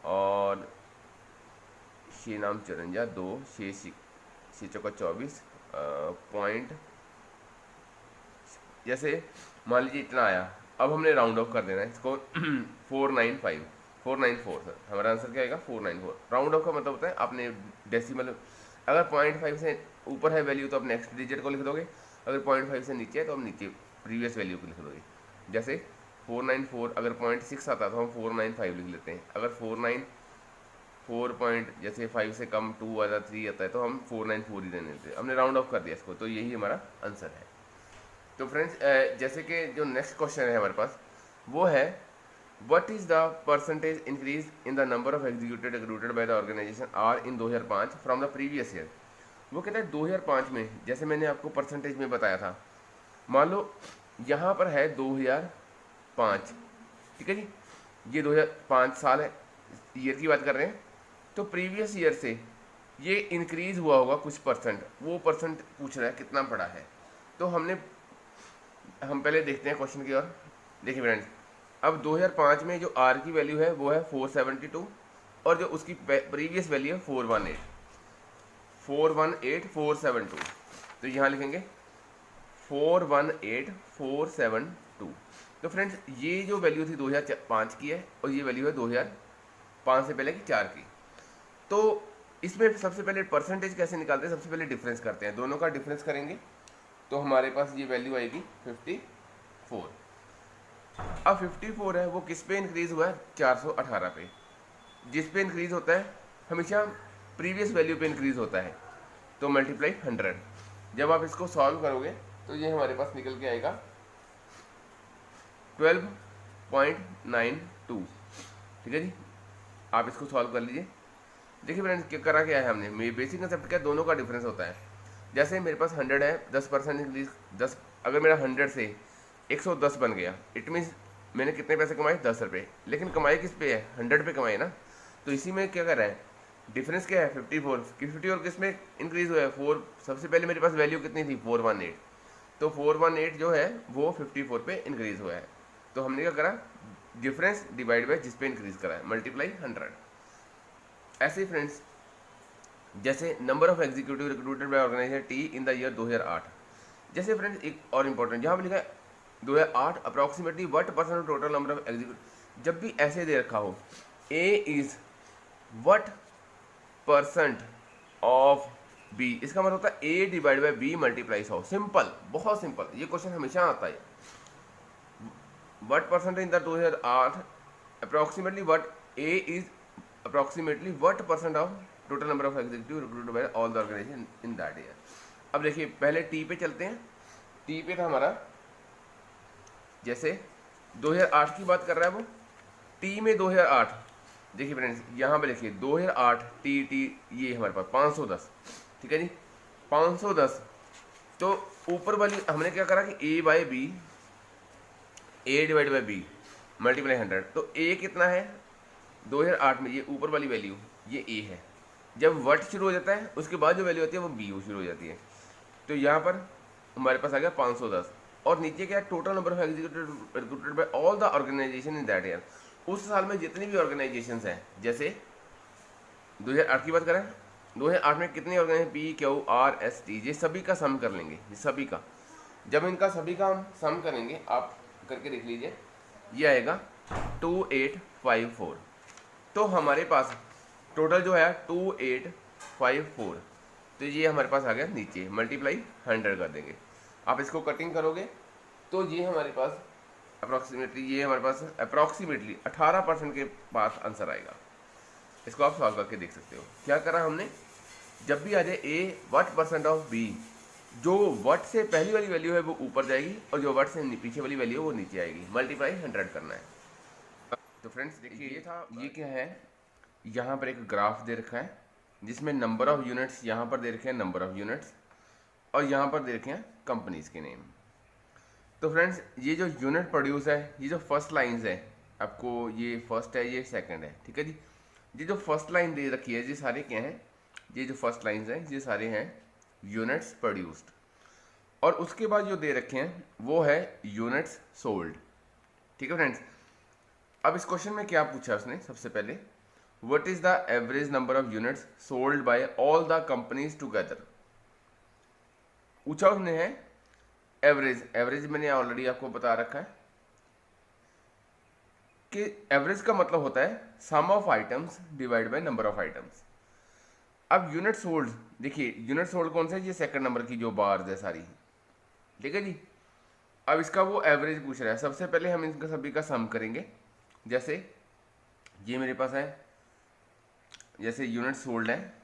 और 6 नाम 54 2 6 चौका 24 पॉइंट, जैसे मान लीजिए इतना आया। अब हमने राउंड ऑफ कर देना है इसको 494 सर, हमारा आंसर क्या आएगा 494। राउंड ऑफ का मतलब होता है आपने डेसिमल, अगर 0.5 से ऊपर है वैल्यू तो आप नेक्स्ट डिजिट को लिख दोगे, अगर 0.5 से नीचे है तो आप नीचे प्रीवियस वैल्यू को लिख दोगे। जैसे 494, अगर 0.6 आता है तो हम 495 लिख लेते हैं। अगर 4 जैसे 5 से कम 2 आता 3 आता है तो हम 494 ही देने देते हैं। हमने राउंड ऑफ कर दिया इसको, तो यही हमारा आंसर है। तो फ्रेंड्स जैसे कि जो नेक्स्ट क्वेश्चन है हमारे पास वो है, what is the percentage increase in the number of executive recruited by the organisation R in 2005 from the previous year. वो कहता है 2005 में, जैसे मैंने आपको परसेंटेज में बताया था, मान लो यहाँ पर है 2005। ठीक है जी। ये 2005 साल है, ईयर की बात कर रहे हैं। तो प्रीवियस ईयर से ये इंक्रीज हुआ होगा कुछ परसेंट, वो परसेंट पूछ रहा है कितना पड़ा है। तो हम पहले देखते हैं क्वेश्चन की ओर। देखिए फ्रेंड्स, अब 2005 में जो आर की वैल्यू है वो है 472 और जो उसकी प्रीवियस वैल्यू है 418,472। तो यहाँ लिखेंगे 418,472। तो फ्रेंड्स ये जो वैल्यू थी 2005 की है और ये वैल्यू है 2005 से पहले की 4 की। तो इसमें सबसे पहले परसेंटेज कैसे निकालते हैं, सबसे पहले डिफरेंस करते हैं, दोनों का डिफरेंस करेंगे तो हमारे पास ये वैल्यू आएगी 54। अब 54 है वो किस पे इंक्रीज हुआ है, 418 पे। जिस पे इंक्रीज होता है हमेशा प्रीवियस वैल्यू पे इंक्रीज होता है, तो मल्टीप्लाई 100। जब आप इसको सॉल्व करोगे तो ये हमारे पास निकल के आएगा 12.92। ठीक है जी। आप इसको सॉल्व कर लीजिए। देखिए फ्रेंड्स क्या करा क्या है हमने, बेसिक कंसेप्ट क्या, दोनों का डिफरेंस होता है। जैसे मेरे पास 100 है, 10% इंक्रीज 10, अगर मेरा 100 से 110 बन गया, इट मीन्स मैंने कितने पैसे कमाए, 10 रुपये। लेकिन कमाई किस पे है, 100 पे कमाए ना। तो इसी में क्या कर रहा है, डिफरेंस क्या है 54। 54 किस में इंक्रीज हुआ है, 4। सबसे पहले मेरे पास वैल्यू कितनी थी 418, तो 418 जो है वो 54 पे इंक्रीज हुआ है। तो हमने क्या करा, डिफरेंस डिवाइड बाय जिस पे इंक्रीज करा है, मल्टीप्लाई 100। ऐसे ही फ्रेंड्स जैसे number of executive recruited by organisation T in the year 2008। जैसे फ्रेंड्स एक और इंपॉर्टेंट, जहाँ पर लिखा है 2008 approximately what percent of total number of executive. जब भी ऐसे दे रखा हो A is what percent of B, इसका मतलब होता है A divide by B multiply 100। Simple, बहुत सिंपल, ये क्वेश्चन हमेशा आता है। What percent in the 2008 approximately what A is approximately what percent of total number of executive recruited by all the organisation in that year. अब देखिए पहले T पे चलते हैं। टी पे था हमारा, जैसे 2008 की बात कर रहा है वो, टी में 2008। देखिए फ्रेंड्स यहाँ पे देखिए 2008 टी ये हमारे पास 510। ठीक है जी, 510 तो ऊपर वाली हमने क्या करा कि A by B, A divide by B multiply 100, तो ए कितना है 2008 में, ये ऊपर वाली वैल्यू ये ए है। जब वट शुरू हो जाता है उसके बाद जो वैल्यू होती है वो बी शुरू हो जाती है। तो यहाँ पर हमारे पास आ गया 510, और नीचे क्या total number of executive recruited by all the organisation in that year. उस साल में जितनी भी ऑर्गेनाइजेशंस हैं, जैसे 2008 की बात करें, 2008 में कितनी organisation P Q R S T, ये सभी का सम कर लेंगे, ये सभी का। जब इनका सभी का हम सम करेंगे, आप करके देख लीजिए, ये आएगा 2854। तो हमारे पास टोटल जो है 2854, तो ये हमारे पास आ गया नीचे, मल्टीप्लाई 100 कर देंगे। आप इसको कटिंग करोगे तो ये हमारे पास अप्रॉक्सीमेटली 18% के पास आंसर आएगा। इसको आप सॉल्व करके देख सकते हो। क्या करा हमने, जब भी आ जाए ए व्हाट परसेंट ऑफ बी, जो व्हाट से पहली वाली वैल्यू है वो ऊपर जाएगी और जो व्हाट से पीछे वाली वैल्यू है वो नीचे आएगी, मल्टीप्लाई 100 करना है। तो फ्रेंड्स देखिए, ये क्या है, यहाँ पर एक ग्राफ दे रखा है जिसमें नंबर ऑफ यूनिट्स यहाँ पर दे रखे हैं, नंबर ऑफ यूनिट्स, और यहाँ पर दे रखे हैं कंपनीज के नेम। तो फ्रेंड्स ये जो यूनिट प्रोड्यूस है, ये जो फर्स्ट लाइन्स है, आपको ये फर्स्ट है, ये सेकंड है, ठीक है जी। ये जो फर्स्ट लाइन दे रखी है, ये सारे क्या हैं, ये जो फर्स्ट लाइन्स हैं ये सारे हैं यूनिट्स प्रोड्यूस्ड, और उसके बाद जो दे रखे हैं वो है यूनिट्स सोल्ड, ठीक है फ्रेंड्स। अब इस क्वेश्चन में क्या पूछा उसने, सबसे पहले what is the average number of units sold by all the companies together. पूछा उसने है एवरेज। एवरेज मैंने ऑलरेडी आपको बता रखा है कि एवरेज का मतलब होता है sum of items divide by number of items. अब यूनिट सोल्ड, देखिए यूनिट सोल्ड कौन सा है, ये सेकंड नंबर की जो बार्स है सारी, ठीक है जी। अब इसका वो एवरेज पूछ रहा है। सबसे पहले हम इनका सभी का सम करेंगे। जैसे ये मेरे पास है, जैसे यूनिट सोल्ड है,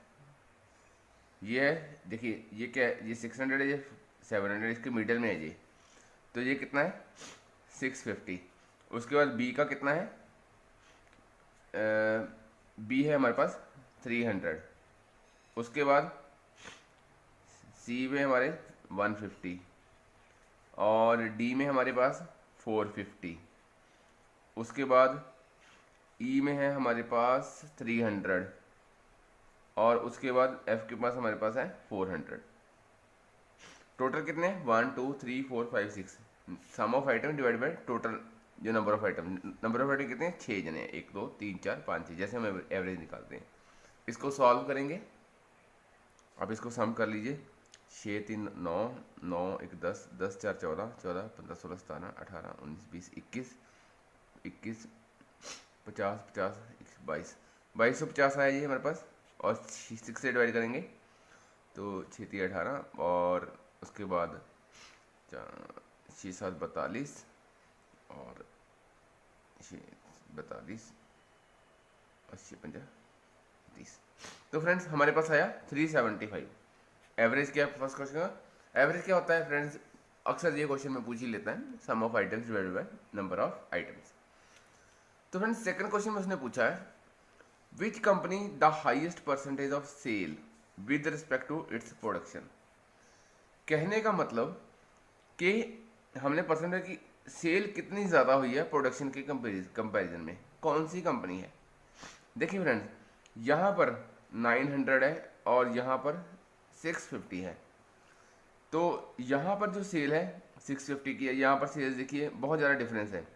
ये है, देखिए ये क्या है, ये 600 है, ये 700, इसके मिडल में है ये, तो ये कितना है 650। उसके बाद बी का कितना है, बी है हमारे पास 300। उसके बाद सी में हमारे 150, और डी में हमारे पास 450। उसके बाद ई में है हमारे पास 300, और उसके बाद एफ के पास हमारे पास है 400। टोटल कितने, 1 2 3 4 5 6, sum of item divide by total जो number of item. Number of item कितने हैं, 6 जने हैं, 1 2 3 4 5 6, जैसे हम एवरेज निकालते हैं। इसको सॉल्व करेंगे, आप इसको सम कर लीजिए। 6 3 9 9 1 10 10 4 14 14 15 16 17 18 19 20 21 21 50 50 22 2250 आया ये हमारे पास, और 6 से डिवाइड करेंगे तो 6 3 18, और उसके बाद 6 7 42, और 6 42 और 6 50 30। तो फ्रेंड्स हमारे पास आया 375। एवरेज क्या है फर्स्ट क्वेश्चन का, एवरेज क्या होता है फ्रेंड्स, अक्सर ये क्वेश्चन में पूछ ही लेता है, sum of items divided by number of items. तो फ्रेंड्स सेकंड क्वेश्चन में उसने पूछा है which company the highest percentage of sale with respect to its production. कहने का मतलब कि हमने परसेंटेज की सेल कितनी ज़्यादा हुई है प्रोडक्शन के कंपैरिजन में, कौन सी कंपनी है। देखिए फ्रेंड्स यहाँ पर 900 है और यहाँ पर 650 है, तो यहाँ पर जो सेल है 650 की है, यहाँ पर सेल्स देखिए बहुत ज़्यादा डिफरेंस है।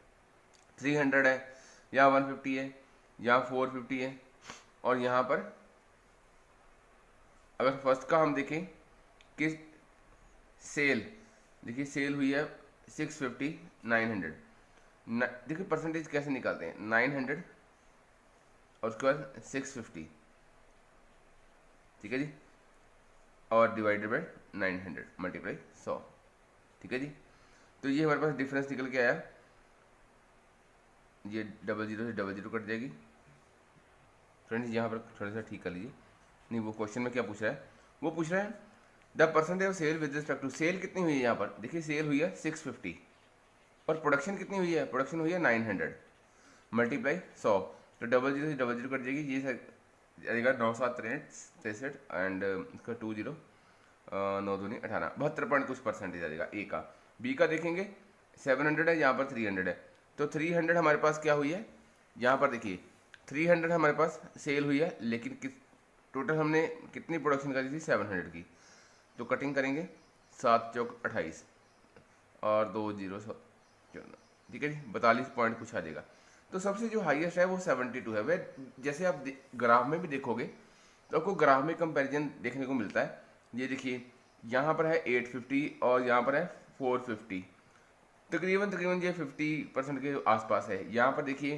300 है, यहाँ 150 है, यहाँ 450 है, और यहाँ पर अगर फर्स्ट का हम देखें कि सेल, देखिए सेल हुई है 650 900। देखिए परसेंटेज कैसे निकालते हैं, 900 और उसके बाद 650, ठीक है जी, और डिवाइडेड बाय 900 मल्टीप्लाई 100, ठीक है जी। तो ये हमारे पास डिफरेंस निकल के आया, ये 00 से 00 कट जाएगी। फ्रेंड्स यहाँ पर थोड़ा सा ठीक कर लीजिए, नहीं वो क्वेश्चन में क्या पूछ रहा है, वो पूछ रहा है the percentage of sale with respect to, sale कितनी हुई है यहाँ पर, देखिए सेल हुई है 650 और प्रोडक्शन कितनी हुई है, प्रोडक्शन हुई है 900 मल्टीप्लाई 100, तो 00 से 00 कट जाएगी, ये जाएगा 9 7 63 एंड इसका 20 9 दूनी 18, 72 कुछ परसेंटेज आ जाएगा ए का। बी का देखेंगे 700 है, यहाँ पर 300 है, तो 300 हमारे पास क्या हुई है, यहाँ पर देखिए 300 हमारे पास सेल हुई है, लेकिन टोटल हमने कितनी प्रोडक्शन करी थी 700 की। तो कटिंग करेंगे 7 चौक 28 और 2 जीरो 14, ठीक है जी, 42 पॉइंट कुछ आ जाएगा। तो सबसे जो हाईएस्ट है वो 72 है। वह जैसे आप ग्राफ में भी देखोगे तो आपको ग्राफ में कंपैरिजन देखने को मिलता है। ये देखिए यहाँ पर है 850 और यहाँ पर है 450, तकरीबन तकरीबन ये 50% के आसपास है। यहाँ पर देखिए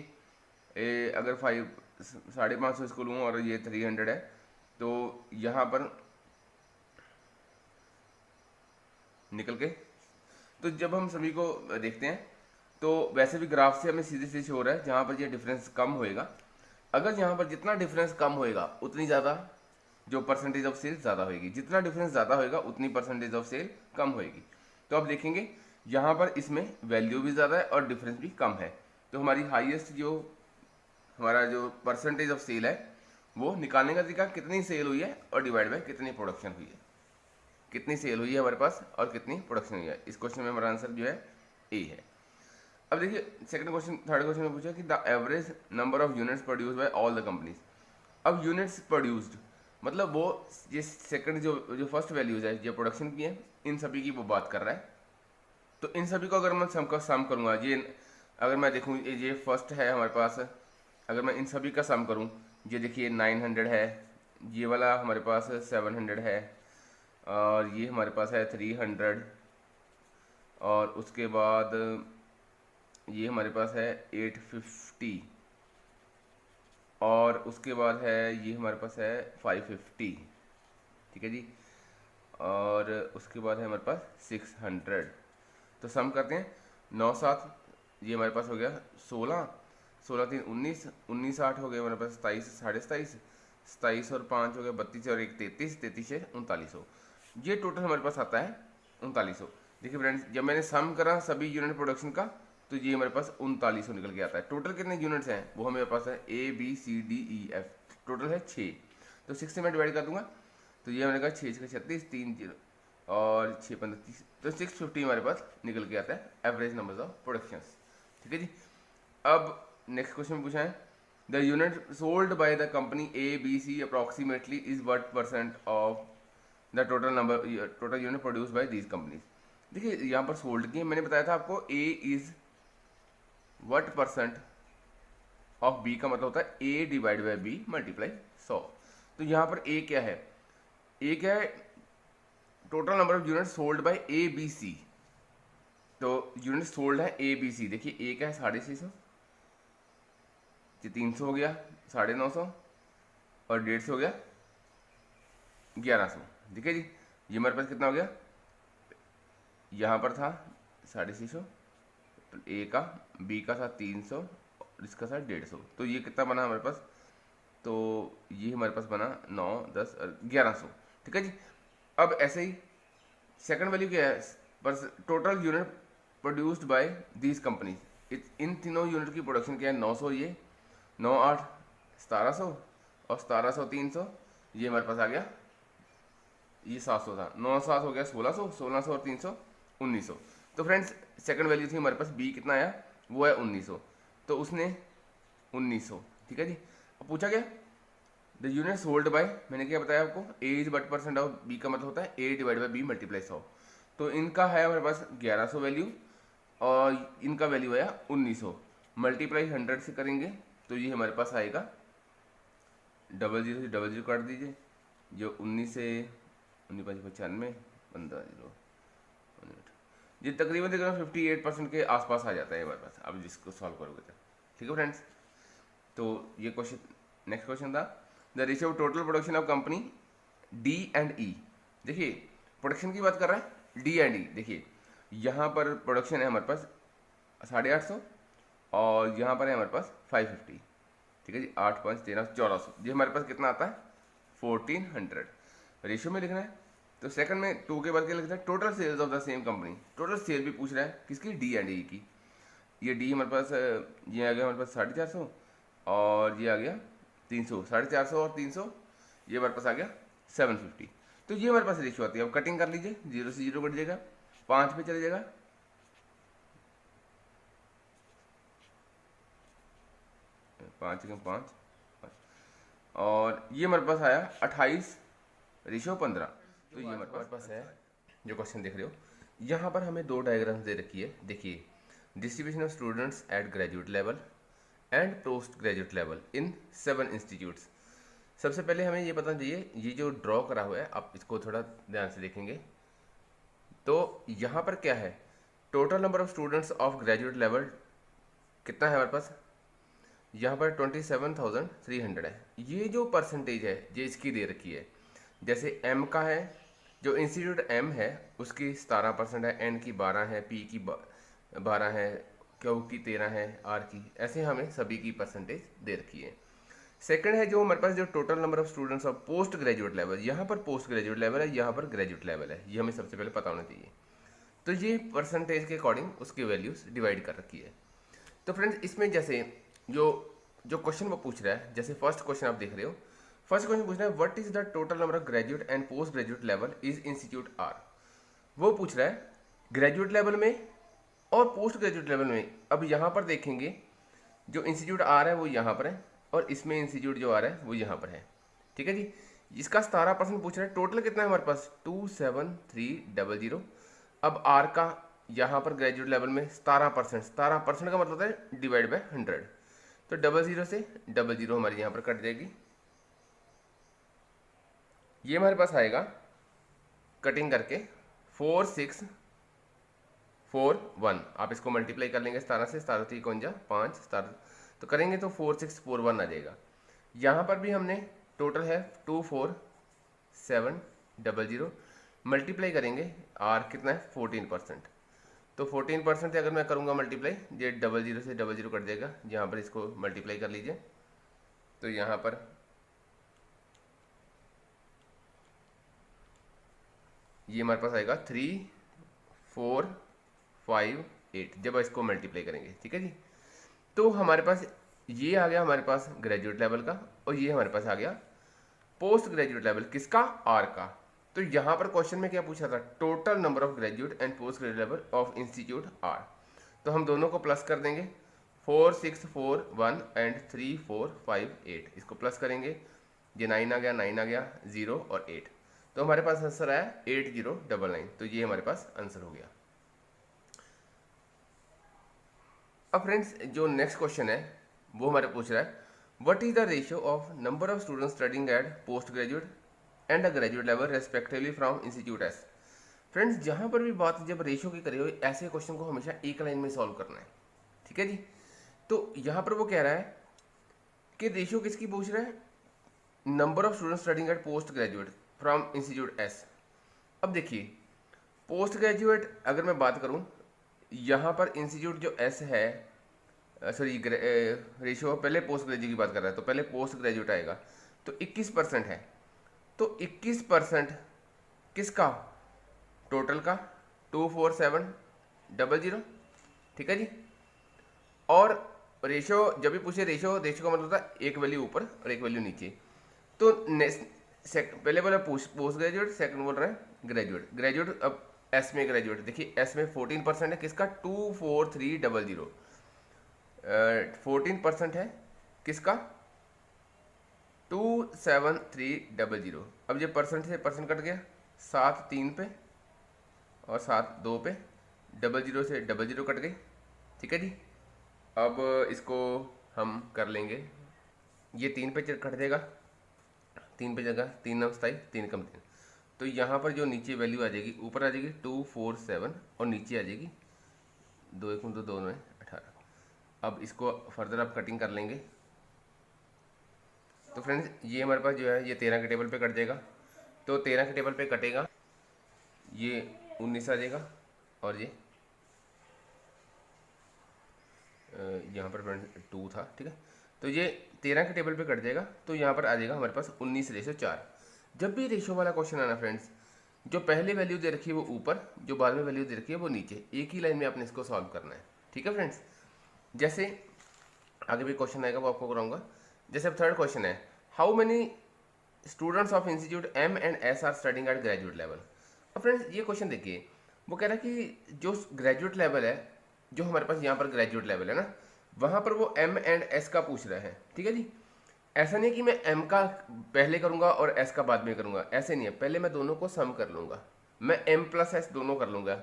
अगर 550 इसको लूँ और ये 300 है, तो यहाँ पर निकल के, तो जब हम सभी को देखते हैं तो वैसे भी ग्राफ से हमें सीधे सीधे हो रहा है जहाँ पर ये डिफरेंस कम होएगा। अगर यहाँ पर जितना डिफरेंस कम होएगा उतनी ज़्यादा जो परसेंटेज ऑफ सेल ज़्यादा होएगी, जितना डिफरेंस ज़्यादा होएगा उतनी परसेंटेज ऑफ सेल कम होएगी। तो आप देखेंगे यहाँ पर इसमें वैल्यू भी ज़्यादा है और डिफरेंस भी कम है। तो हमारी हाईएस्ट जो हमारा जो परसेंटेज ऑफ सेल है वो निकालने का तरीका कितनी सेल हुई है और डिवाइड बाय कितनी प्रोडक्शन हुई है, कितनी सेल हुई है हमारे पास और कितनी प्रोडक्शन हुई है। इस क्वेश्चन में हमारा आंसर जो है ए है। अब देखिए सेकंड क्वेश्चन, थर्ड क्वेश्चन में पूछा कि the average number of units produced by all the companies. अब यूनिट्स प्रोड्यूस्ड मतलब वो ये सेकंड जो फर्स्ट वैल्यूज है जो प्रोडक्शन की है, इन सभी की वो बात कर रहा है। तो इन सभी को अगर मैं सम करूँगा, ये अगर मैं देखूँ ये फर्स्ट है हमारे पास, अगर मैं इन सभी का सम करूँ, ये देखिए 900 है, ये वाला हमारे पास 700 है और ये हमारे पास है 300 और उसके बाद ये हमारे पास है 850 और उसके बाद है ये हमारे पास है 550, ठीक है जी, और उसके बाद है हमारे पास 600। तो सम करते हैं 9 7, ये हमारे पास हो गया 16, 16 3 19, 19 8 हो गए हमारे पास 27 साढ़े 27, 27 और 5 हो गया 32 और 1 33, 33 से 3900, ये टोटल हमारे पास आता है 3900। देखिए फ्रेंड्स जब मैंने सम करा सभी यूनिट प्रोडक्शन का तो ये हमारे पास 3900 निकल के आता है। टोटल कितने यूनिट्स हैं वो हमारे पास है A B C D E F, total है 6। तो 6 से मैं डिवाइड कर दूंगा तो ये हमने कहा 6 6 36 3 0 और 6 15 30, तो 650 हमारे पास निकल के आता है एवरेज नंबर्स ऑफ प्रोडक्शन, ठीक है जी। अब नेक्स्ट क्वेश्चन में पूछा है the unit sold by the company A B C approximately is what percent of the total unit produce by these companies. देखिए यहाँ पर सोल्ड की मैंने बताया था आपको A is what percent of B का मतलब होता है A divide by B multiply 100। तो यहाँ पर ए क्या है, ए क्या है, total number of unit sold by A B C. तो यूनिट सोल्ड है ए बी सी, देखिए ए क्या है 650, ये 300 हो गया 950 और 150 हो गया 1100, ठीक है जी। ये हमारे पास कितना हो गया, यहाँ पर था 650, ए का, बी का था 300 और इसका था 150, तो ये कितना बना हमारे पास, तो ये हमारे पास बना 9 10 और 1100, ठीक है जी। अब ऐसे ही सेकंड वैल्यू क्या है, total unit produced by these companies, इन तीनों यूनिट की प्रोडक्शन क्या है 900, ये 9 8 1700 और 1700 300, ये हमारे पास आ गया ये 700 था, 9 7 हो गया 1600, 1600 और 300 1900। तो फ्रेंड्स सेकंड वैल्यू थी हमारे पास बी कितना आया, वो है 1900, तो उसने 1900, ठीक है जी। अब पूछा गया द यूनिट सोल्ड बाय, मैंने क्या बताया आपको, A is but percent of B का मतलब होता है A divide by B multiply 100। तो इनका है हमारे पास 1100 वैल्यू और इनका वैल्यू आया 1900, मल्टीप्लाई 100 से करेंगे तो ये हमारे पास आएगा 00 से 00 काट दीजिए, जो 19 से 19 95 15 0, ये तकरीबन 58% के आसपास आ जाता है हमारे पास, अब जिसको सॉल्व करोगे तो, ठीक है फ्रेंड्स। तो ये क्वेश्चन, नेक्स्ट क्वेश्चन था the ratio of total production of company D and E. देखिए प्रोडक्शन की बात कर रहा है डी एंड ई, देखिए यहाँ पर प्रोडक्शन है हमारे पास 850 और यहाँ पर है हमारे पास 550, ठीक है जी, 8 5 13 1400, ये हमारे पास कितना आता है 1400, रेशियो में लिखना है। तो सेकंड में 2 के बाद क्या लिखता है, total sales of the same company, total sale भी पूछ रहा है किसकी, डी एंड ई की। ये डी हमारे पास ये आ गया हमारे पास 450 और ये आ गया 300, 450 और 300, ये हमारे पास आ गया 750। तो ये हमारे पास रेशियो आती है। अब कटिंग कर लीजिए, 0 से 0 कट जाएगा, 5 पे चले जाएगा, 5 के 5, और ये हमारे पास आया 28 रेशियो 15। तो ये हमारे पास है जो क्वेश्चन देख रहे हो। यहाँ पर हमें 2 डायग्राम्स दे रखी है। देखिए, distribution of students at graduate level and post graduate level in 7 institutes. सबसे पहले हमें ये पता चाहिए, ये जो ड्रॉ करा हुआ है आप इसको थोड़ा ध्यान से देखेंगे तो यहाँ पर क्या है, total number of students of graduate level कितना है हमारे पास, यहाँ पर 27,300 है। ये जो परसेंटेज है ये इसकी दे रखी है। जैसे M का है, जो इंस्टीट्यूट M है उसकी 17% है, N की 12 है, P की 12 है, Q की 13 है, R की, ऐसे हमें सभी की परसेंटेज दे रखी है। सेकंड है जो हमारे पास जो total number of students of post graduate level, यहाँ पर पोस्ट ग्रेजुएट लेवल है, यहाँ पर ग्रेजुएट लेवल है, ये हमें सबसे पहले पता होना चाहिए। तो ये परसेंटेज के अकॉर्डिंग उसकी वैल्यूज डिवाइड कर रखी है। तो फ्रेंड्स इसमें जैसे जो क्वेश्चन वो पूछ रहा है, जैसे फर्स्ट क्वेश्चन आप देख रहे हो, फर्स्ट क्वेश्चन पूछ रहा है what is the total number of graduate and post graduate level is institute R. वो पूछ रहा है ग्रेजुएट लेवल में और पोस्ट ग्रेजुएट लेवल में। अब यहाँ पर देखेंगे जो इंस्टीट्यूट आर है वो यहाँ पर है, और इसमें इंस्टीट्यूट जो आ रहा है वो यहाँ पर है। ठीक है जी, इसका 17% पूछ रहा है। टोटल कितना है हमारे पास 27300। अब आर का यहाँ पर ग्रेजुएट लेवल में 17% का मतलब है डिवाइड बाय 100, तो 00 से 00 हमारी यहाँ पर कट जाएगी। ये हमारे पास आएगा कटिंग करके 4641। आप इसको मल्टीप्लाई कर लेंगे 17 से, 17 3 5 17, तो करेंगे तो 4641 आ जाएगा। यहाँ पर भी हमने टोटल है 24700, मल्टीप्लाई करेंगे आर कितना है 14%, तो 14% से अगर मैं करूँगा मल्टीप्लाई, ये 00 से 00 कट जाएगा। यहाँ पर इसको मल्टीप्लाई कर लीजिए, तो यहाँ पर ये हमारे पास आएगा 3458 जब इसको मल्टीप्लाई करेंगे। ठीक है जी, तो हमारे पास ये आ गया हमारे पास ग्रेजुएट लेवल का, और ये हमारे पास आ गया पोस्ट ग्रेजुएट लेवल किसका, आर का। तो यहाँ पर क्वेश्चन में क्या पूछा था, total number of graduate and post graduate level of institute R. तो हम दोनों को प्लस कर देंगे, 4641 एंड 3458, इसको प्लस करेंगे, ये 9 आ गया, 9 आ गया, 0 और 8, तो हमारे पास आंसर आया 8099। तो ये हमारे पास आंसर हो गया। अब फ्रेंड्स जो नेक्स्ट क्वेश्चन है वो हमारे पूछ रहा है what is the ratio of number of students studying at post graduate and a graduate level respectively from institute S. Friends जहाँ पर भी बात जब रेशियो की करी हो, ऐसे क्वेश्चन को हमेशा एक लाइन में सॉल्व करना है। ठीक है जी, तो यहाँ पर वो कह रहा है कि रेशियो किसकी पूछ रहा है, number of students studying at post graduate from institute S. अब देखिए पोस्ट ग्रेजुएट अगर मैं बात करूँ, यहाँ पर इंस्टीट्यूट जो एस है, सॉरी रेशियो पहले पोस्ट ग्रेजुएट की बात कर रहा है, तो पहले पोस्ट ग्रेजुएट आएगा, तो 21% है। तो 21% किसका, टोटल का 24700। ठीक है जी, और रेशियो जब भी पूछे, रेशियो का मतलब था एक वैल्यू ऊपर और एक वैल्यू नीचे। तो पहले बोला पोस्ट ग्रेजुएट, सेकंड बोल रहा है ग्रेजुएट। अब एस में ग्रेजुएट, देखिए एस में 14% है किसका, 24300। 14% है किसका, 27300। अब ये परसेंट से परसेंट कट गया, 7 3 पे और 7 2 पे, 00 से 00 कट गई। ठीक है जी, अब इसको हम कर लेंगे, ये 3 पे कट जाएगा, 3 पे जगह 3 9 27, 3 कम 3, तो यहाँ पर जो नीचे वैल्यू आ जाएगी, ऊपर आ जाएगी 247 और नीचे आ जाएगी 2 1 2 2 9 18। अब इसको फर्दर आप कटिंग कर लेंगे, तो फ्रेंड्स ये हमारे पास जो है ये 13 के टेबल पे कट जाएगा, तो 13 के टेबल पे कटेगा, ये 19 आ जाएगा, और ये यहाँ पर फ्रेंड्स 2 था। ठीक है, तो ये 13 के टेबल पे कट जाएगा, तो यहाँ पर आ जाएगा हमारे पास 19:4। जब भी रेशियो वाला क्वेश्चन आना फ्रेंड्स, जो पहले वैल्यू दे रखी है वो ऊपर, जो बाद में वैल्यू दे रखी है वो नीचे, एक ही लाइन में आपने इसको सॉल्व करना है। ठीक है फ्रेंड्स, जैसे आगे भी क्वेश्चन आएगा वो आपको कराऊंगा। जैसे अब थर्ड क्वेश्चन है, how many students of institute M and S are studying at graduate level. अब फ्रेंड्स ये क्वेश्चन देखिए, वो कह रहा है कि जो ग्रेजुएट लेवल है, जो हमारे पास यहाँ पर ग्रेजुएट लेवल है ना, वहाँ पर वो एम एंड एस का पूछ रहा है। ठीक है जी, ऐसा नहीं कि मैं एम का पहले करूँगा और एस का बाद में करूँगा, ऐसे नहीं है, पहले मैं दोनों को सम कर लूँगा, मैं एम प्लस एस दोनों कर लूँगा।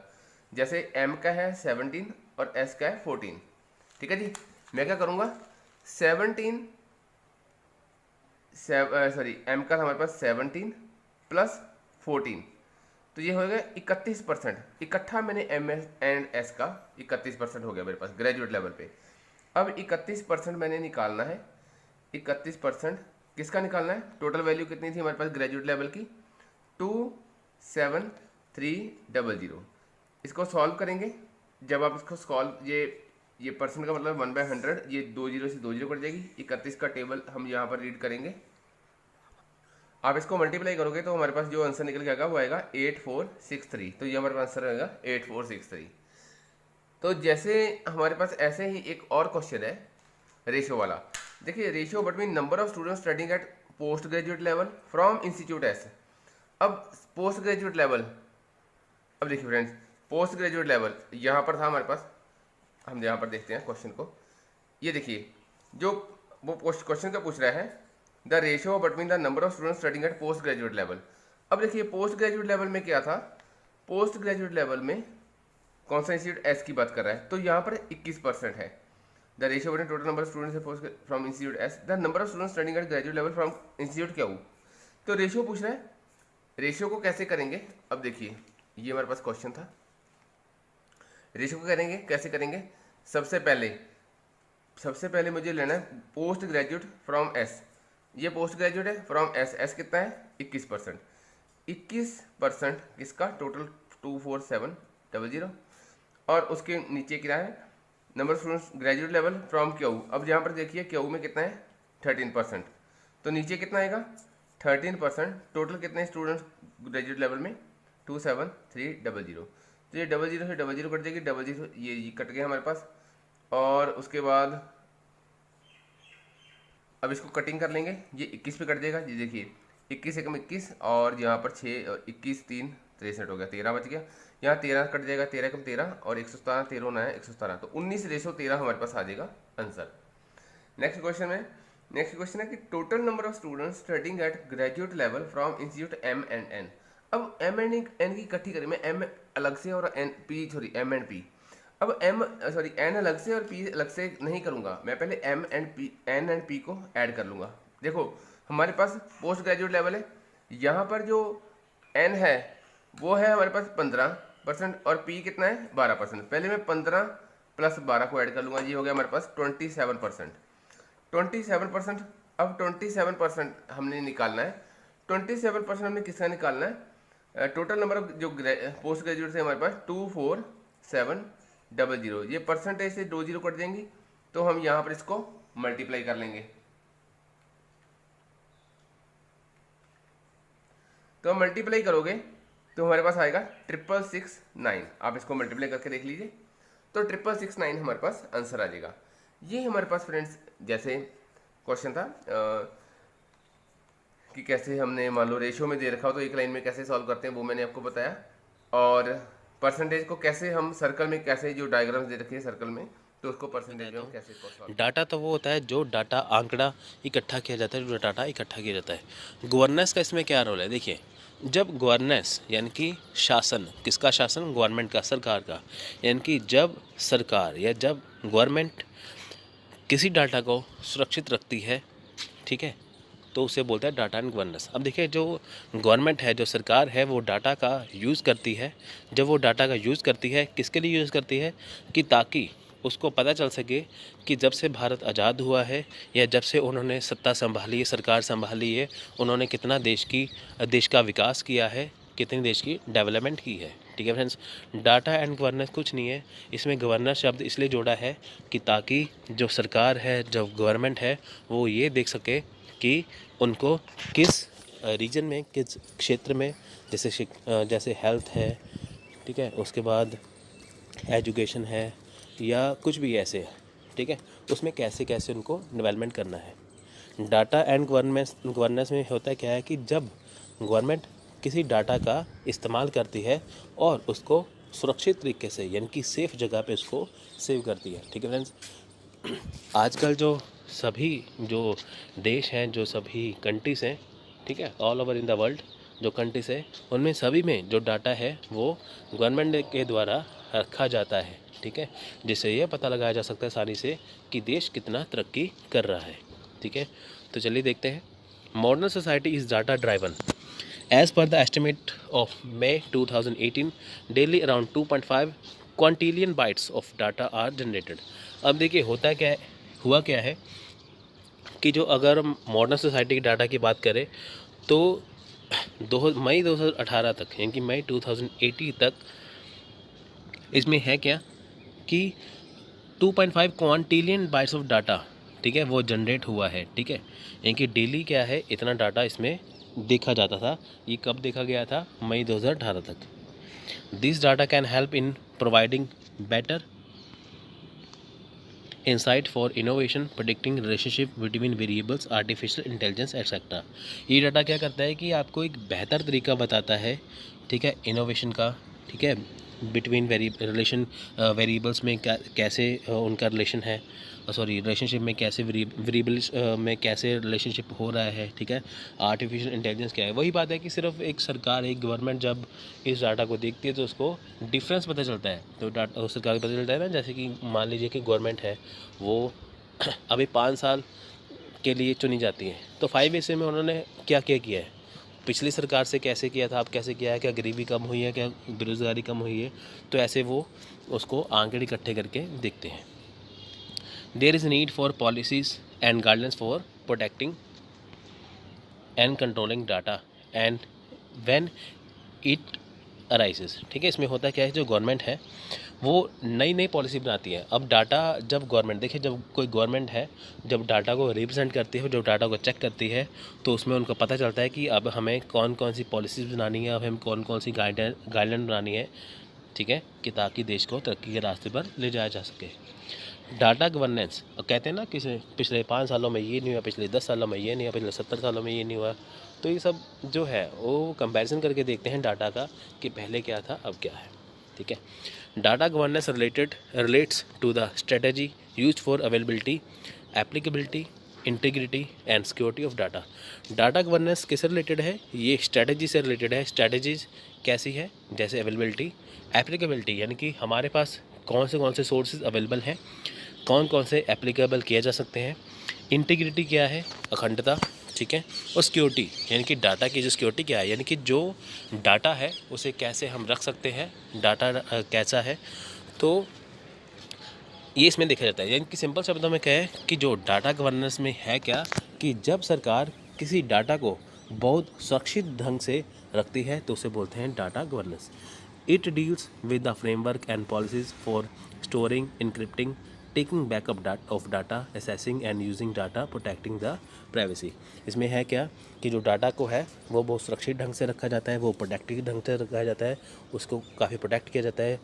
जैसे एम का है 17 और एस का है 14। ठीक है जी, मैं क्या करूँगा, 17 एम का था हमारे पास 17 प्लस 14, तो ये हो गया 31%। इकट्ठा मैंने एम एंड एस का 31% हो गया मेरे पास ग्रेजुएट लेवल पे। अब 31% मैंने निकालना है। 31% किसका निकालना है, टोटल वैल्यू कितनी थी हमारे पास ग्रेजुएट लेवल की, 27300। इसको सॉल्व करेंगे, जब आप इसको सॉल्व, ये परसेंट का मतलब 1/100, ये 2 जीरो से 2 जीरो कट जाएगी। 31 का टेबल हम यहाँ पर रीड करेंगे, आप इसको मल्टीप्लाई करोगे तो हमारे पास जो आंसर निकल के आएगा वो आएगा 8463। तो ये हमारे पास आंसर आएगा 8463। तो जैसे हमारे पास ऐसे ही एक और क्वेश्चन है रेशियो वाला। देखिए, ratio between number of students studying at post graduate level from institute S. अब पोस्ट ग्रेजुएट लेवल, अब देखिए फ्रेंड्स, पोस्ट ग्रेजुएट लेवल यहाँ पर था हमारे पास, हम यहाँ पर देखते हैं क्वेश्चन को। ये देखिए, जो वो क्वेश्चन का पूछ रहा है, the ratio between the number of students studying at post graduate level. अब देखिए, पोस्ट ग्रेजुएट लेवल में क्या था, पोस्ट ग्रेजुएट लेवल में कौन सा इंस्टीट्यूट एस की बात कर रहा है, तो यहाँ पर 21% है। The ratio between total number of students from institute S the number of students studying at graduate level from institute क्या हो। तो रेशियो पूछ रहा है, रेशियो को कैसे करेंगे। अब देखिए, ये हमारे पास क्वेश्चन था, रेशियो को करेंगे कैसे करेंगे। सबसे पहले मुझे लेना है पोस्ट ग्रेजुएट फ्रॉम एस। ये पोस्ट ग्रेजुएट है, फ्रॉम एस, एस कितना है 21%। 21% किसका, टोटल 24700। और उसके नीचे क्या है, number of students graduate level from Q. अब यहाँ पर देखिए क्यू में कितना है 13%, तो नीचे कितना आएगा 13%। टोटल कितने स्टूडेंट्स ग्रेजुएट लेवल में 27300। तो ये 00 से 00 कट जाएगी, 00 ये कट गया हमारे पास। और उसके बाद अब इसको कटिंग कर लेंगे, ये 21 पे कट जाएगा। ये देखिए 21 एकम 21, और यहाँ पर 6 और 21 3 63 हो गया, 13 बच गया। यहाँ 13 कट जाएगा, 13 एकम 13 और 117, 13 ना है 117, तो 19:13 हमारे पास आ जाएगा आंसर। नेक्स्ट क्वेश्चन है कि total number of students studying at graduate level from institute M and N. अब एम एंड एन की इकट्ठी करें, मैं एम अलग से और N P sorry M and P. अब एन अलग से और पी अलग से नहीं करूँगा, मैं पहले एम एंड पी को ऐड कर लूँगा। देखो हमारे पास पोस्ट ग्रेजुएट लेवल है, यहाँ पर जो एन है वो है हमारे पास 15% और पी कितना है 12%। पहले मैं 15 + 12 को ऐड कर लूँगा, ये हो गया हमारे पास 27%। 27%, अब 27% हमने निकालना है। 27% हमने किसका निकालना है, टोटल नंबर ऑफ जो पोस्ट ग्रेजुएट है हमारे पास 24700। ये परसेंटेज से 2 जीरो कट जाएंगी, तो हम यहाँ पर इसको मल्टीप्लाई कर लेंगे। तो मल्टीप्लाई करोगे तो हमारे पास आएगा 669। आप इसको मल्टीप्लाई करके देख लीजिए, तो 669 हमारे पास आंसर आ जाएगा। ये हमारे पास फ्रेंड्स जैसे क्वेश्चन था कि कैसे हमने मान लो रेशियो में दे रखा हो तो एक लाइन में कैसे सॉल्व करते हैं वो मैंने आपको बताया, और परसेंटेज को कैसे हम सर्कल में, कैसे जो डायग्राम्स दे रखे हैं सर्कल में, तो उसको परसेंटेज में हम कैसे सॉल्व। डाटा तो वो होता है जो डाटा आंकड़ा इकट्ठा किया जाता है, जो डाटा इकट्ठा किया जाता है। गवर्नेंस का इसमें क्या रोल है, देखिए जब गवर्नेंस यानी कि शासन, किसका शासन, गवर्नमेंट का, सरकार का, यानी कि जब सरकार या जब गवर्नमेंट किसी डाटा को सुरक्षित रखती है, ठीक है, तो उसे बोलता है डाटा एंड गवर्नेंस। अब देखिए जो गवर्नमेंट है, जो सरकार है, वो डाटा का यूज़ करती है। जब वो डाटा का यूज़ करती है, किसके लिए यूज़ करती है, कि ताकि उसको पता चल सके कि जब से भारत आज़ाद हुआ है या जब से उन्होंने सत्ता संभाली है, सरकार संभाली है, उन्होंने कितना देश का विकास किया है, कितनी देश की डेवलपमेंट की है। ठीक है फ्रेंड्स, डाटा एंड गवर्नेंस कुछ नहीं है, इसमें गवर्नेंस शब्द इसलिए जोड़ा है कि ताकि जो सरकार है, जो गवर्नमेंट है, वो ये देख सके कि उनको किस रीजन में, किस क्षेत्र में, जैसे हेल्थ है, ठीक है, उसके बाद एजुकेशन है या कुछ भी ऐसे है, ठीक है, उसमें कैसे कैसे उनको डेवलपमेंट करना है। डाटा एंड गवर्नेंस में होता क्या है कि जब गवर्नमेंट किसी डाटा का इस्तेमाल करती है और उसको सुरक्षित तरीके से यानी कि सेफ जगह पे उसको सेव करती है। ठीक है फ्रेंड्स, आजकल जो सभी जो देश हैं, जो सभी कंट्रीज़ हैं, ठीक है, all over in the world जो कंट्रीज़ है, उनमें सभी में जो डाटा है वो गवर्नमेंट के द्वारा रखा जाता है। ठीक है, जिससे ये पता लगाया जा सकता है आसानी से कि देश कितना तरक्की कर रहा है। ठीक है, तो चलिए देखते हैं। Modern society is data driven. As per the estimate of May 2018, daily around 2.5 quintillion bytes of data are generated। अब देखिए हुआ क्या है कि जो अगर मॉडर्न सोसाइटी की डाटा की बात करें तो मई 2018 तक यानी कि मई 2080 तक इसमें है क्या कि 2.5 क्वांटिलियन बाइट्स ऑफ डाटा, ठीक है, वो जनरेट हुआ है। ठीक है, यानी कि डेली क्या है इतना डाटा इसमें देखा जाता था। ये कब देखा गया था? मई 2018 तक। This data can help in providing better insight for innovation, predicting relationship between variables, artificial intelligence etcetera. ये डाटा क्या करता है कि आपको एक बेहतर तरीका बताता है, ठीक है, इनोवेशन का, ठीक है, बिटवीन वेरिएबल्स में कैसे उनका रिलेशन है, रिलेशनशिप में कैसे वेरिएबल्स में कैसे रिलेशनशिप हो रहा है। ठीक है, आर्टिफिशियल इंटेलिजेंस क्या है, वही बात है कि सिर्फ एक सरकार, एक गवर्नमेंट जब इस डाटा को देखती है तो उसको डिफरेंस पता चलता है। तो डाटा सरकार को पता चलता है ना, जैसे कि मान लीजिए कि गवर्नमेंट है वो अभी 5 साल के लिए चुनी जाती है, तो 5 ईयर में उन्होंने क्या क्या किया है, पिछली सरकार से कैसे किया था, अब कैसे किया है, क्या गरीबी कम हुई है, क्या बेरोज़गारी कम हुई है, तो ऐसे वो उसको आंकड़े इकट्ठे करके देखते हैं। There is need for policies and guidelines for protecting and controlling data and when it arises. ठीक है, इसमें होता क्या है, जो गवर्नमेंट है वो नई नई पॉलिसी बनाती है। अब डाटा जब गवर्नमेंट, देखिए जब कोई गवर्नमेंट है जब डाटा को रिप्रेजेंट करती है, जब डाटा को चेक करती है, तो उसमें उनको पता चलता है कि अब हमें कौन कौन सी पॉलिसीज़ बनानी है, अब हमें कौन कौन सी गाइडलाइन बनानी है। ठीक है, कि ताकि देश को तरक्की के रास्ते पर ले जाया जा सके। डाटा गवर्नेंस, कहते हैं ना कि पिछले 5 सालों में ये नहीं हुआ, पिछले 10 सालों में ये नहीं हुआ, पिछले 70 सालों में ये नहीं हुआ, तो ये सब जो है वो कंपैरिजन करके देखते हैं डाटा का कि पहले क्या था अब क्या है। ठीक है, data governance relates to the strategy used for availability, applicability, integrity and security of data. Data governance किससे रिलेटेड है? ये स्ट्रेटजी से रिलेटेड है। स्ट्रेटजीज कैसी है? जैसे अवेलेबिलिटी, एप्लीकेबिलिटी यानी कि हमारे पास कौन से सोर्सेज अवेलेबल हैं, कौन कौन से एप्लीकेबल किए जा सकते हैं। इंटीग्रिटी क्या है? अखंडता। ठीक है, और सिक्योरिटी यानी कि डाटा की जो सिक्योरिटी क्या है, यानी कि जो डाटा है उसे कैसे हम रख सकते हैं, डाटा कैसा है, तो ये इसमें देखा जाता है। यानी कि सिंपल शब्दों में क्या है कि जो डाटा गवर्नेंस में है क्या कि जब सरकार किसी डाटा को बहुत सुरक्षित ढंग से रखती है तो उसे बोलते हैं data governance. It deals with the framework and policies for storing, encrypting, taking backup of data, assessing and using data, protecting the privacy. इसमें है क्या कि जो डाटा को है वो बहुत सुरक्षित ढंग से रखा जाता है, वो प्रोटेक्टिव ढंग से रखा जाता है, उसको काफ़ी प्रोटेक्ट किया जाता है।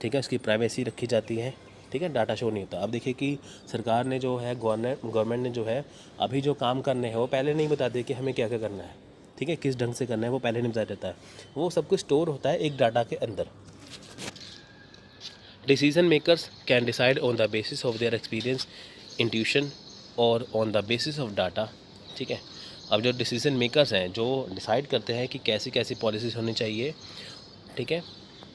ठीक है, उसकी प्राइवेसी रखी जाती है। ठीक है, डाटा शो नहीं होता। अब देखिए कि सरकार ने जो है, गवर्नमेंट ने जो है अभी जो काम करने हैं वो पहले नहीं बताते कि हमें क्या क्या करना है। ठीक है, किस ढंग से करना है वो पहले नहीं बताया जाता है, वो सब कुछ स्टोर होता है एक डाटा के अंदर। Decision makers can decide on the basis of their experience, intuition और on the basis of data. ठीक है, अब जो डिसीजन मेकर्स हैं जो डिसाइड करते हैं कि कैसी कैसी पॉलिसीज होनी चाहिए, ठीक है,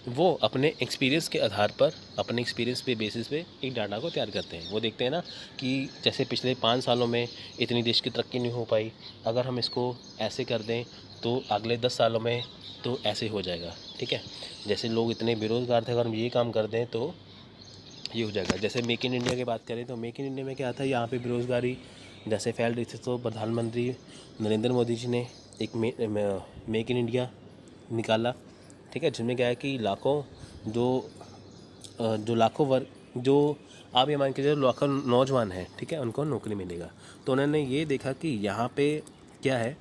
वो अपने एक्सपीरियंस के आधार पर, अपने एक्सपीरियंस पे बेसिस पे एक डाटा को तैयार करते हैं। वो देखते हैं ना कि जैसे पिछले 5 सालों में इतनी देश की तरक्की नहीं हो पाई, अगर हम इसको ऐसे कर दें तो अगले 10 सालों में तो ऐसे हो जाएगा। ठीक है, जैसे लोग इतने बेरोज़गार थे, अगर हम ये काम कर दें तो ये हो जाएगा। जैसे मेक इन इंडिया की बात करें तो मेक इन इंडिया में क्या था, यहाँ पे बेरोज़गारी जैसे फैल रही थी, तो प्रधानमंत्री नरेंद्र मोदी जी ने एक मेक इन इंडिया निकाला। ठीक है, जिसमें क्या है कि लाखों लाखों वर्ग, जो आप ये मान के चलो लाखों नौजवान हैं, ठीक है, उनको नौकरी मिलेगा। तो उन्होंने ये देखा कि यहाँ पे क्या है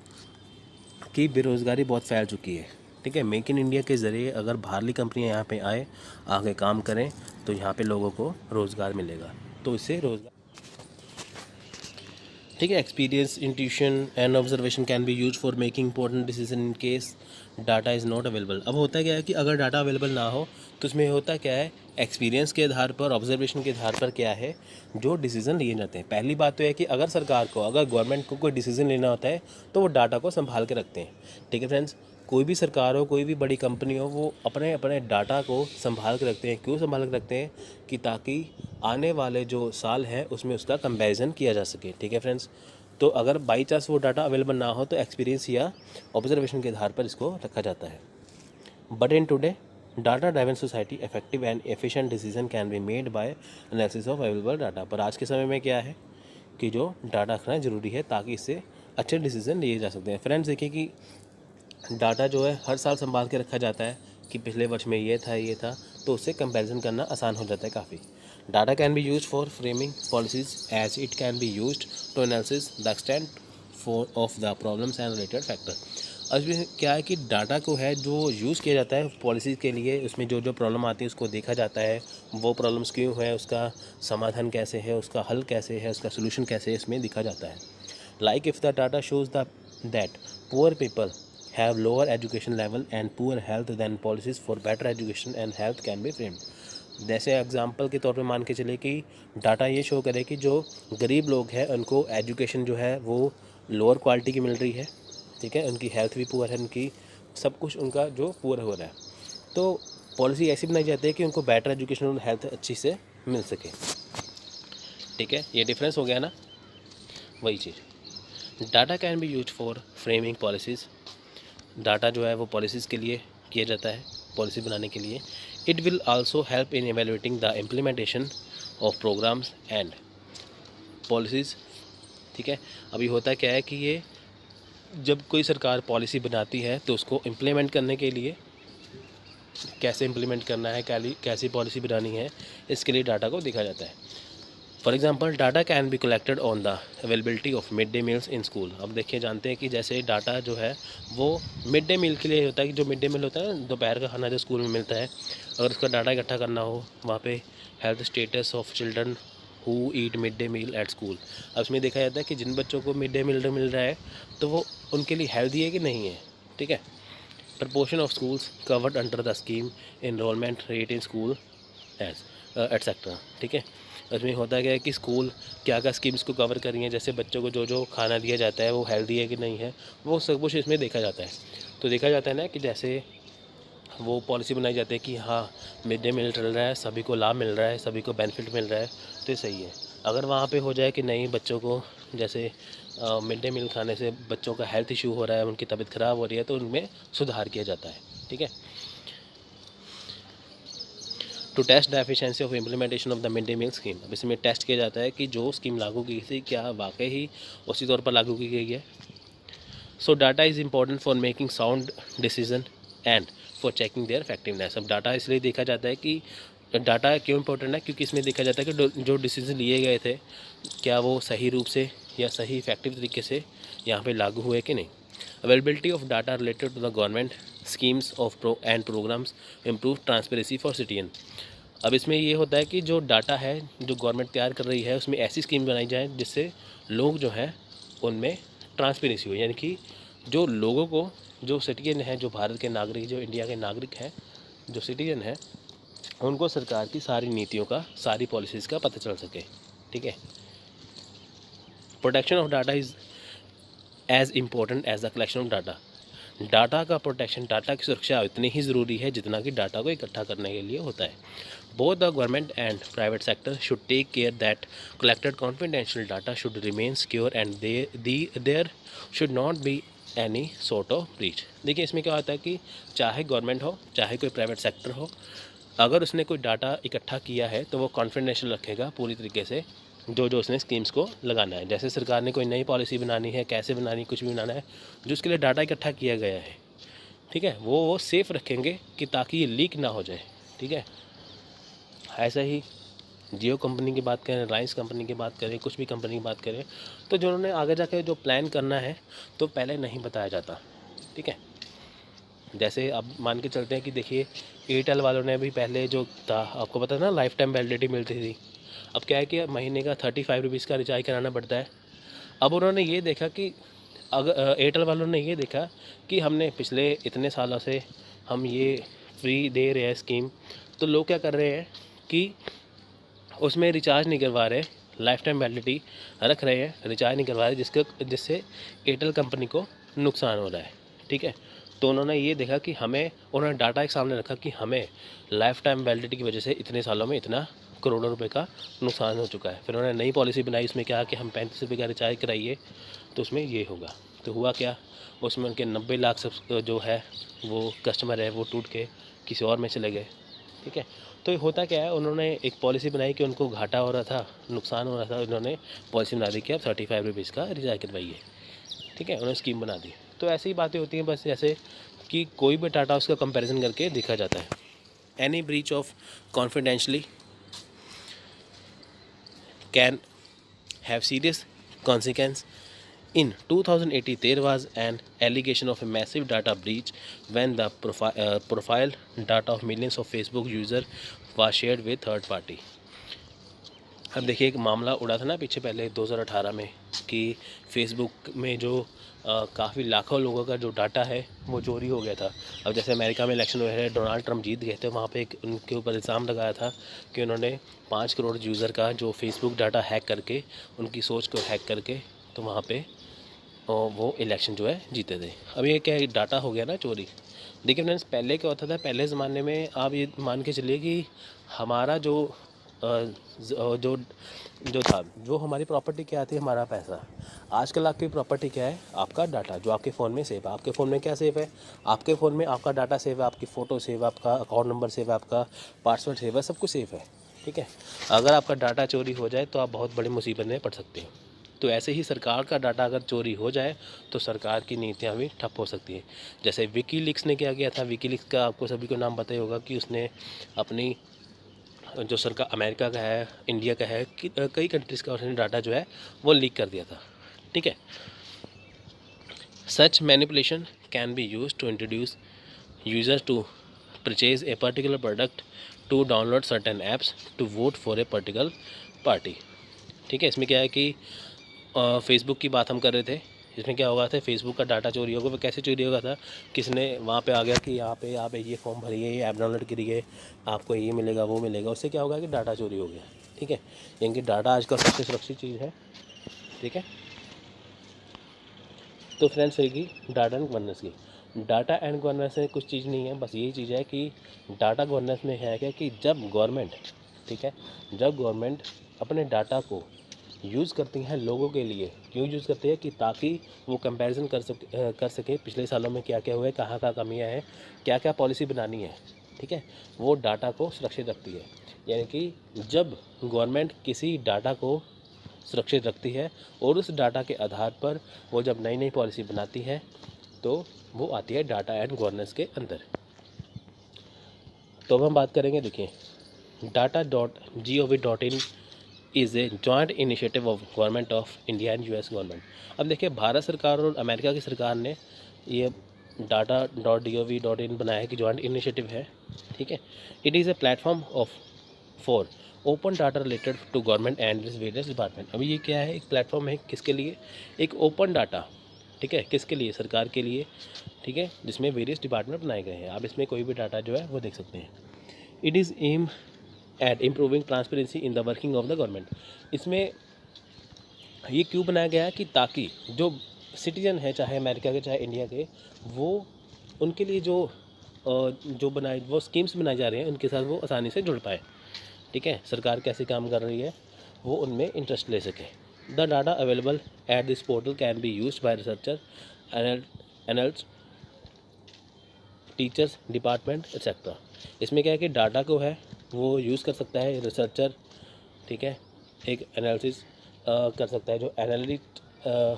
कि बेरोज़गारी बहुत फैल चुकी है। ठीक है, मेक इन इंडिया के ज़रिए अगर बाहरली कंपनियाँ यहाँ पे आए, आगे काम करें, तो यहाँ पे लोगों को रोज़गार मिलेगा, तो इससे रोज़गार। ठीक है। Experience, intuition and observation can be use for making important decision in case data is not available. अब होता क्या है कि अगर डाटा अवेलेबल ना हो तो उसमें होता क्या है, एक्सपीरियंस के आधार पर, ऑब्जर्वेशन के आधार पर क्या है जो डिसीज़न लिए जाते हैं। पहली बात तो है कि अगर सरकार को, अगर गवर्नमेंट को कोई डिसीज़न लेना होता है तो वो डाटा को संभाल के रखते हैं। ठीक है फ्रेंड्स, कोई भी सरकार हो, कोई भी बड़ी कंपनी हो, वो अपने अपने डाटा को संभाल के रखते हैं। क्यों संभाल के रखते हैं? कि ताकि आने वाले जो साल है उसमें उसका कंपैरिजन किया जा सके। ठीक है फ्रेंड्स, तो अगर बाई चांस वो डाटा अवेलेबल ना हो तो एक्सपीरियंस या ऑब्जर्वेशन के आधार पर इसको रखा जाता है। But in today data driven society effective and efficient decision can be made by analysis of available data. पर आज के समय में क्या है कि जो डाटा रखना ज़रूरी है ताकि इससे अच्छे डिसीजन लिए जा सकते हैं। फ्रेंड्स देखिए कि डाटा जो है हर साल संभाल के रखा जाता है कि पिछले वर्ष में ये था, तो उससे कंपैरिजन करना आसान हो जाता है काफ़ी। Data can be use for framing policies as it can be use to analysis the extent for of the problems and related factor. अब इसमें क्या है कि डाटा को है जो यूज़ किया जाता है पॉलिसीज़ के लिए, उसमें जो जो प्रॉब्लम आती है उसको देखा जाता है, वो प्रॉब्लम्स क्यों है, उसका समाधान कैसे है, उसका हल कैसे है, उसका सोल्यूशन कैसे है, इसमें दिखा जाता है। Like if the data shows that poor people have lower education level and poor health then policies for better education and health can be framed। जैसे एग्जांपल के तौर पे मान के चले कि डाटा ये शो करे कि जो गरीब लोग हैं उनको एजुकेशन जो है वो लोअर क्वालिटी की मिल रही है। ठीक है, उनकी हेल्थ भी पुअर है, उनकी सब कुछ उनका जो पुअर हो रहा है, तो पॉलिसी ऐसी बनाई जाती है कि उनको बेटर एजुकेशन और हेल्थ अच्छी से मिल सके। ठीक है, ये डिफरेंस हो गया ना, वही चीज़। Data can be use for framing policies. Data जो है वो पॉलिसीज़ के लिए किया जाता है, पॉलिसी बनाने के लिए। It will also help in evaluating the implementation of programmes and policies. ठीक है, अभी होता क्या है कि ये जब कोई सरकार पॉलिसी बनाती है तो उसको इम्प्लीमेंट करने के लिए कैसे इम्प्लीमेंट करना है, कैसी पॉलिसी बनानी है, इसके लिए डाटा को देखा जाता है। For example data can be collected on the availability of mid day meals in school. अब देखिए, जानते हैं कि जैसे डाटा जो है वो मिड डे मील के लिए होता है कि जो मिड डे मील होता है दोपहर का खाना जो स्कूल में मिलता है, अगर उसका डाटा इकट्ठा करना हो वहाँ पे health status of children who eat mid day meal at school. अब इसमें देखा जाता है कि जिन बच्चों को मिड डे मील मिल रहा है तो वो उनके लिए हेल्दी है कि नहीं है। ठीक है, proportion of schools covered under the scheme, enrolment rate in school as etcetera. ठीक है, उसमें होता क्या है कि स्कूल क्या क्या स्कीम्स को कवर कर रही हैं, जैसे बच्चों को जो जो खाना दिया जाता है वो हेल्दी है कि नहीं है, वो सब कुछ इसमें देखा जाता है। तो देखा जाता है ना कि जैसे वो पॉलिसी बनाई जाती है कि हाँ मिड डे मील चल रहा है, सभी को लाभ मिल रहा है, सभी को बेनिफिट मिल रहा है, तो ये सही है। अगर वहाँ पे हो जाए कि नहीं, बच्चों को जैसे मिड डे मील खाने से बच्चों का हेल्थ इशू हो रहा है, उनकी तबीयत ख़राब हो रही है, तो उनमें सुधार किया जाता है। ठीक है, to test the efficiency of implementation of the mid day meal scheme. अब इसमें टेस्ट किया जाता है कि जो स्कीम लागू की थी क्या वाकई ही उसी तौर पर लागू की गई है। सो data is important for making sound decision and for checking there effectiveness. अब डाटा इसलिए देखा जाता है कि डाटा क्यों इंपॉर्टेंट है, क्योंकि इसमें देखा जाता है कि जो डिसीजन लिए गए थे क्या वो सही रूप से या सही इफेक्टिव तरीके से यहाँ पे लागू हुए कि नहीं। Availability of data related to the government schemes of and programmes improve transparency for citizen. अब इसमें ये होता है कि जो डाटा है जो गवर्नमेंट तैयार कर रही है उसमें ऐसी स्कीम बनाई जाए जिससे लोग जो हैं उनमें ट्रांसपेरेंसी हो, यानी कि जो लोगों को, जो सिटीजन है, जो भारत के नागरिक, जो इंडिया के नागरिक हैं, जो सिटीजन हैं, उनको सरकार की सारी नीतियों का, सारी पॉलिसीज़ का पता चल सके। ठीक है, protection of data is as important as the collection of data. Data का प्रोटेक्शन, डाटा की सुरक्षा उतनी ही ज़रूरी है जितना कि डाटा को इकट्ठा करने के लिए होता है। Both the government and private sector should take care that collected confidential data should remain secure and there should not be any sort of breach. देखिए, इसमें क्या होता है कि चाहे गवर्नमेंट हो, चाहे कोई प्राइवेट सेक्टर हो, अगर उसने कोई डाटा इकट्ठा किया है तो वो कॉन्फिडेंशियल रखेगा पूरी तरीके से, जो जो उसने स्कीम्स को लगाना है। जैसे सरकार ने कोई नई पॉलिसी बनानी है, कैसे बनानी, कुछ भी बनाना है, जो उसके लिए डाटा इकट्ठा किया गया है, ठीक है, वो सेफ़ रखेंगे कि ताकि ये लीक ना हो जाए। ठीक है, ऐसा ही जियो कंपनी की बात करें, रिलायंस कंपनी की बात करें, कुछ भी कंपनी की बात करें, तो जो उन्होंने आगे जाके जो प्लान करना है तो पहले नहीं बताया जाता। ठीक है, जैसे अब मान के चलते हैं कि देखिए एयरटेल वालों ने भी पहले जो था, आपको पता था ना, लाइफ टाइम वैलिडिटी मिलती थी। अब क्या है कि महीने का 35 रुपीज़ का रिचार्ज कराना पड़ता है। अब उन्होंने ये देखा कि अगर एयरटेल वालों ने ये देखा कि हमने पिछले इतने सालों से हम ये फ्री दे रहे हैं स्कीम, तो लोग क्या कर रहे हैं कि उसमें रिचार्ज नहीं करवा रहे, लाइफ टाइम वैलिडिटी रख रहे हैं, रिचार्ज नहीं करवा रहे, जिससे एयरटेल कंपनी को नुकसान हो रहा है। ठीक है, तो उन्होंने ये देखा कि उन्होंने डाटा एक सामने रखा कि हमें लाइफ टाइम वैलिडिटी की वजह से इतने सालों में इतना करोड़ों रुपए का नुकसान हो चुका है। फिर उन्होंने नई पॉलिसी बनाई, उसमें क्या कि हम 35 रुपये का रिचार्ज कराइए तो उसमें ये होगा। तो हुआ क्या, उसमें उनके 90 लाख जो है वो कस्टमर है वो टूट के किसी और में चले गए। ठीक है, तो ये होता क्या है, उन्होंने एक पॉलिसी बनाई कि उनको घाटा हो रहा था, नुकसान हो रहा था, उन्होंने पॉलिसी बना दी कि आप 35 रुपीज़ का रिचार्ज करवाइए। ठीक है, उन्होंने स्कीम बना दी। तो ऐसी ही बातें होती हैं बस, जैसे कि कोई भी डाटा उसका कंपैरिजन करके देखा जाता है। Any breach of confidentiality can have serious consequence. In 2018, there was an allegation of a massive data breach when the profile data of millions of Facebook users was shared with third party. अब देखिए, एक मामला उड़ा था ना पीछे पहले 2018 में कि फेसबुक में जो काफ़ी लाखों लोगों का जो डाटा है वो चोरी हो गया था। अब जैसे अमेरिका में इलेक्शन हुए हैं, डोनाल्ड ट्रंप जीत गए थे, वहाँ पे एक उनके ऊपर इल्ज़ाम लगाया था कि उन्होंने 5 करोड़ यूज़र का जो फेसबुक डाटा हैक करके, उनकी सोच को हैक करके, तो वहाँ पे वो इलेक्शन जो है जीते थे। अब ये क्या डाटा हो गया ना चोरी। देखिए फ्रेंड्स, पहले क्या होता था, पहले ज़माने में आप ये मान के चलिए कि हमारा जो जो जो था, जो हमारी प्रॉपर्टी क्या थी, हमारा पैसा। आजकल आपकी प्रॉपर्टी क्या है, आपका डाटा जो आपके फ़ोन में सेव है। आपके फ़ोन में क्या सेव है, आपके फ़ोन में आपका डाटा सेव है, आपकी फ़ोटो सेव है, आपका अकाउंट नंबर सेव है, आपका पासवर्ड सेव है, सब कुछ सेव है। ठीक है, अगर आपका डाटा चोरी हो जाए तो आप बहुत बड़ी मुसीबत में पड़ सकते हैं। तो ऐसे ही सरकार का डाटा अगर चोरी हो जाए तो सरकार की नीतियाँ भी ठप हो सकती हैं। जैसे विकीलीक्स ने क्या किया था, विकीलीक्स का आपको सभी को नाम पता ही होगा कि उसने अपनी जो सरकार अमेरिका का है, इंडिया का है, कई कंट्रीज़ का उसने डाटा जो है वो लीक कर दिया था। ठीक है, such manipulation can be use to introduce users to purchase a particular product, to download certain apps, to vote for a particular party. ठीक है, इसमें क्या है कि फेसबुक की बात हम कर रहे थे। इसमें क्या होगा था, फेसबुक का डाटा चोरी होगा। वो कैसे चोरी होगा था, किसने वहाँ पे आ गया कि यहाँ पे ये फॉर्म भरिए, ये ऐप डाउनलोड करिए, आपको ये मिलेगा वो मिलेगा। उससे क्या होगा कि डाटा चोरी हो गया। ठीक है, यानी कि डाटा आजकल सबसे सुरक्षित चीज़ है। ठीक है, तो फ्रेंड्स रहेगी डाटा एंड गवर्नेंस की। डाटा एंड गवर्नेंस में कुछ चीज़ नहीं है, बस यही चीज़ है कि डाटा गवर्नेंस में है क्या कि जब गवर्नमेंट, ठीक है, जब गवर्नमेंट अपने डाटा को यूज़ करती हैं लोगों के लिए, क्यों यूज़ करती है कि ताकि वो कंपैरिजन कर सके पिछले सालों में क्या क्या हुआ है, कहाँ कहाँ कमियाँ हैं, क्या क्या पॉलिसी बनानी है। ठीक है, वो डाटा को सुरक्षित रखती है। यानी कि जब गवर्नमेंट किसी डाटा को सुरक्षित रखती है और उस डाटा के आधार पर वो जब नई नई पॉलिसी बनाती है तो वो आती है डाटा एंड गवर्नेंस के अंदर। तो अब हम बात करेंगे, देखिए, data.gov.in is a joint initiative of government of India and US government. अब देखिए, भारत सरकार और अमेरिका की सरकार ने ये data.gov.in बनाया है कि जॉइंट इनिशिएटिव है। ठीक है, it is a platform of for open data related to government and various department. अभी ये क्या है, एक प्लेटफॉर्म है किसके लिए, एक ओपन डाटा। ठीक है, किसके लिए, सरकार के लिए। ठीक है, जिसमें वेरियस डिपार्टमेंट बनाए गए हैं, आप इसमें कोई भी डाटा जो है वो देख सकते हैं। It is aimed at improving transparency in the working of the government. इसमें ये क्यों बनाया गया है कि ताकि जो सिटीजन है, चाहे अमेरिका के चाहे इंडिया के, वो उनके लिए वो स्कीम्स बनाई जा रही हैं, उनके साथ वो आसानी से जुड़ पाए। ठीक है, सरकार कैसे काम कर रही है वो उनमें इंटरेस्ट ले सके। The data available at this portal can be used by researcher, analyst, teachers, department etcetera. इसमें क्या है कि डाटा को है वो यूज़ कर सकता है रिसर्चर। ठीक है, एक एनालिसिस कर सकता है, जो एनालिस्ट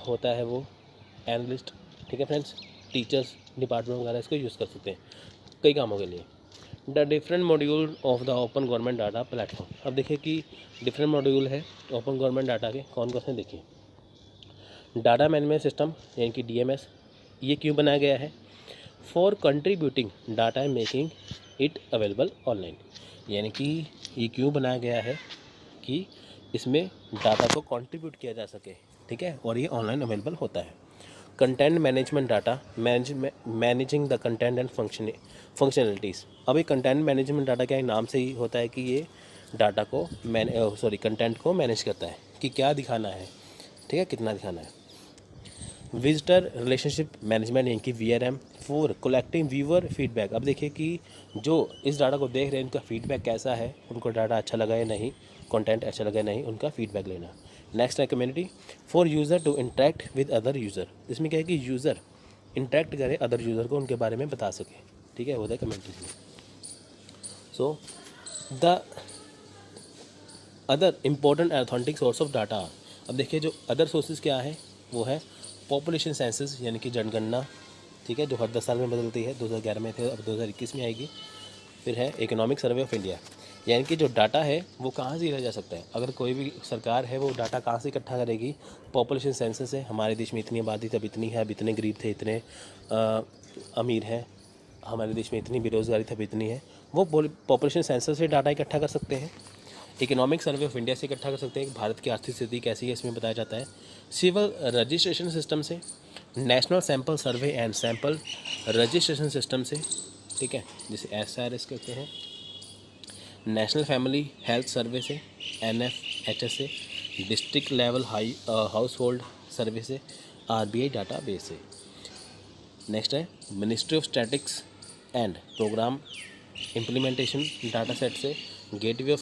होता है वो एनालिस्ट। ठीक है फ्रेंड्स, टीचर्स, डिपार्टमेंट वगैरह इसको यूज़ कर सकते हैं कई कामों के लिए। The different module of the open government data platform. अब देखिए कि डिफरेंट मॉड्यूल है ओपन गवर्नमेंट डाटा के, कौन कौन से देखिए। डाटा मैनेजमेंट सिस्टम यानी कि DMS, ये क्यों बनाया गया है, for contributing data and making it available online. यानी कि ये क्यों बनाया गया है कि इसमें डाटा को कंट्रीब्यूट किया जा सके। ठीक है, और ये ऑनलाइन अवेलेबल होता है। Content management data managing the content and functionalities. अब ये कंटेंट मैनेजमेंट डाटा क्या है, नाम से ही होता है कि ये डाटा को कंटेंट को मैनेज करता है कि क्या दिखाना है, ठीक है, कितना दिखाना है। विजिटर रिलेशनशिप मैनेजमेंट यानी कि VRM for collecting viewer feedback. अब देखिए कि जो इस डाटा को देख रहे हैं उनका फीडबैक कैसा है, उनको डाटा अच्छा लगा या नहीं, कंटेंट अच्छा लगा या नहीं, उनका फीडबैक लेना। नेक्स्ट है community for user to interact with other user. इसमें क्या है कि यूज़र इंटरेक्ट करे अदर यूज़र को, उनके बारे में बता सके, ठीक है, होता है कम्युनिटी में। So the other important authentic source of data. अब देखिए जो अदर सोर्सेज क्या है, वो है पॉपुलेशन सेंसस यानी कि जनगणना, ठीक है, जो हर 10 साल में बदलती है, 2011 में थे, अब 2021 में आएगी। फिर है इकोनॉमिक सर्वे ऑफ इंडिया, यानी कि जो डाटा है वो कहाँ से लिया जा सकता है। अगर कोई भी सरकार है वो डाटा कहाँ से इकट्ठा करेगी, पॉपुलेशन सेंसस है, हमारे देश में इतनी आबादी तब इतनी है, अब इतने गरीब थे, इतने अमीर हैं, हमारे देश में इतनी बेरोज़गारी तब इतनी है, वो पॉपुलेशन सेंसस से डाटा इकट्ठा कर सकते हैं। इकोनॉमिक सर्वे ऑफ इंडिया से इकट्ठा कर सकते हैं, भारत की आर्थिक स्थिति कैसी है इसमें बताया जाता है। सिविल रजिस्ट्रेशन सिस्टम से, national sample survey and sample registration system से, ठीक है, जिसे SRS कहते हैं। नेशनल फैमिली हेल्थ सर्वे से, NFHS से, district level household survey से, RBI डाटा बेस से। नेक्स्ट है ministry of statistics and programme implementation data set से, गेटवे ऑफ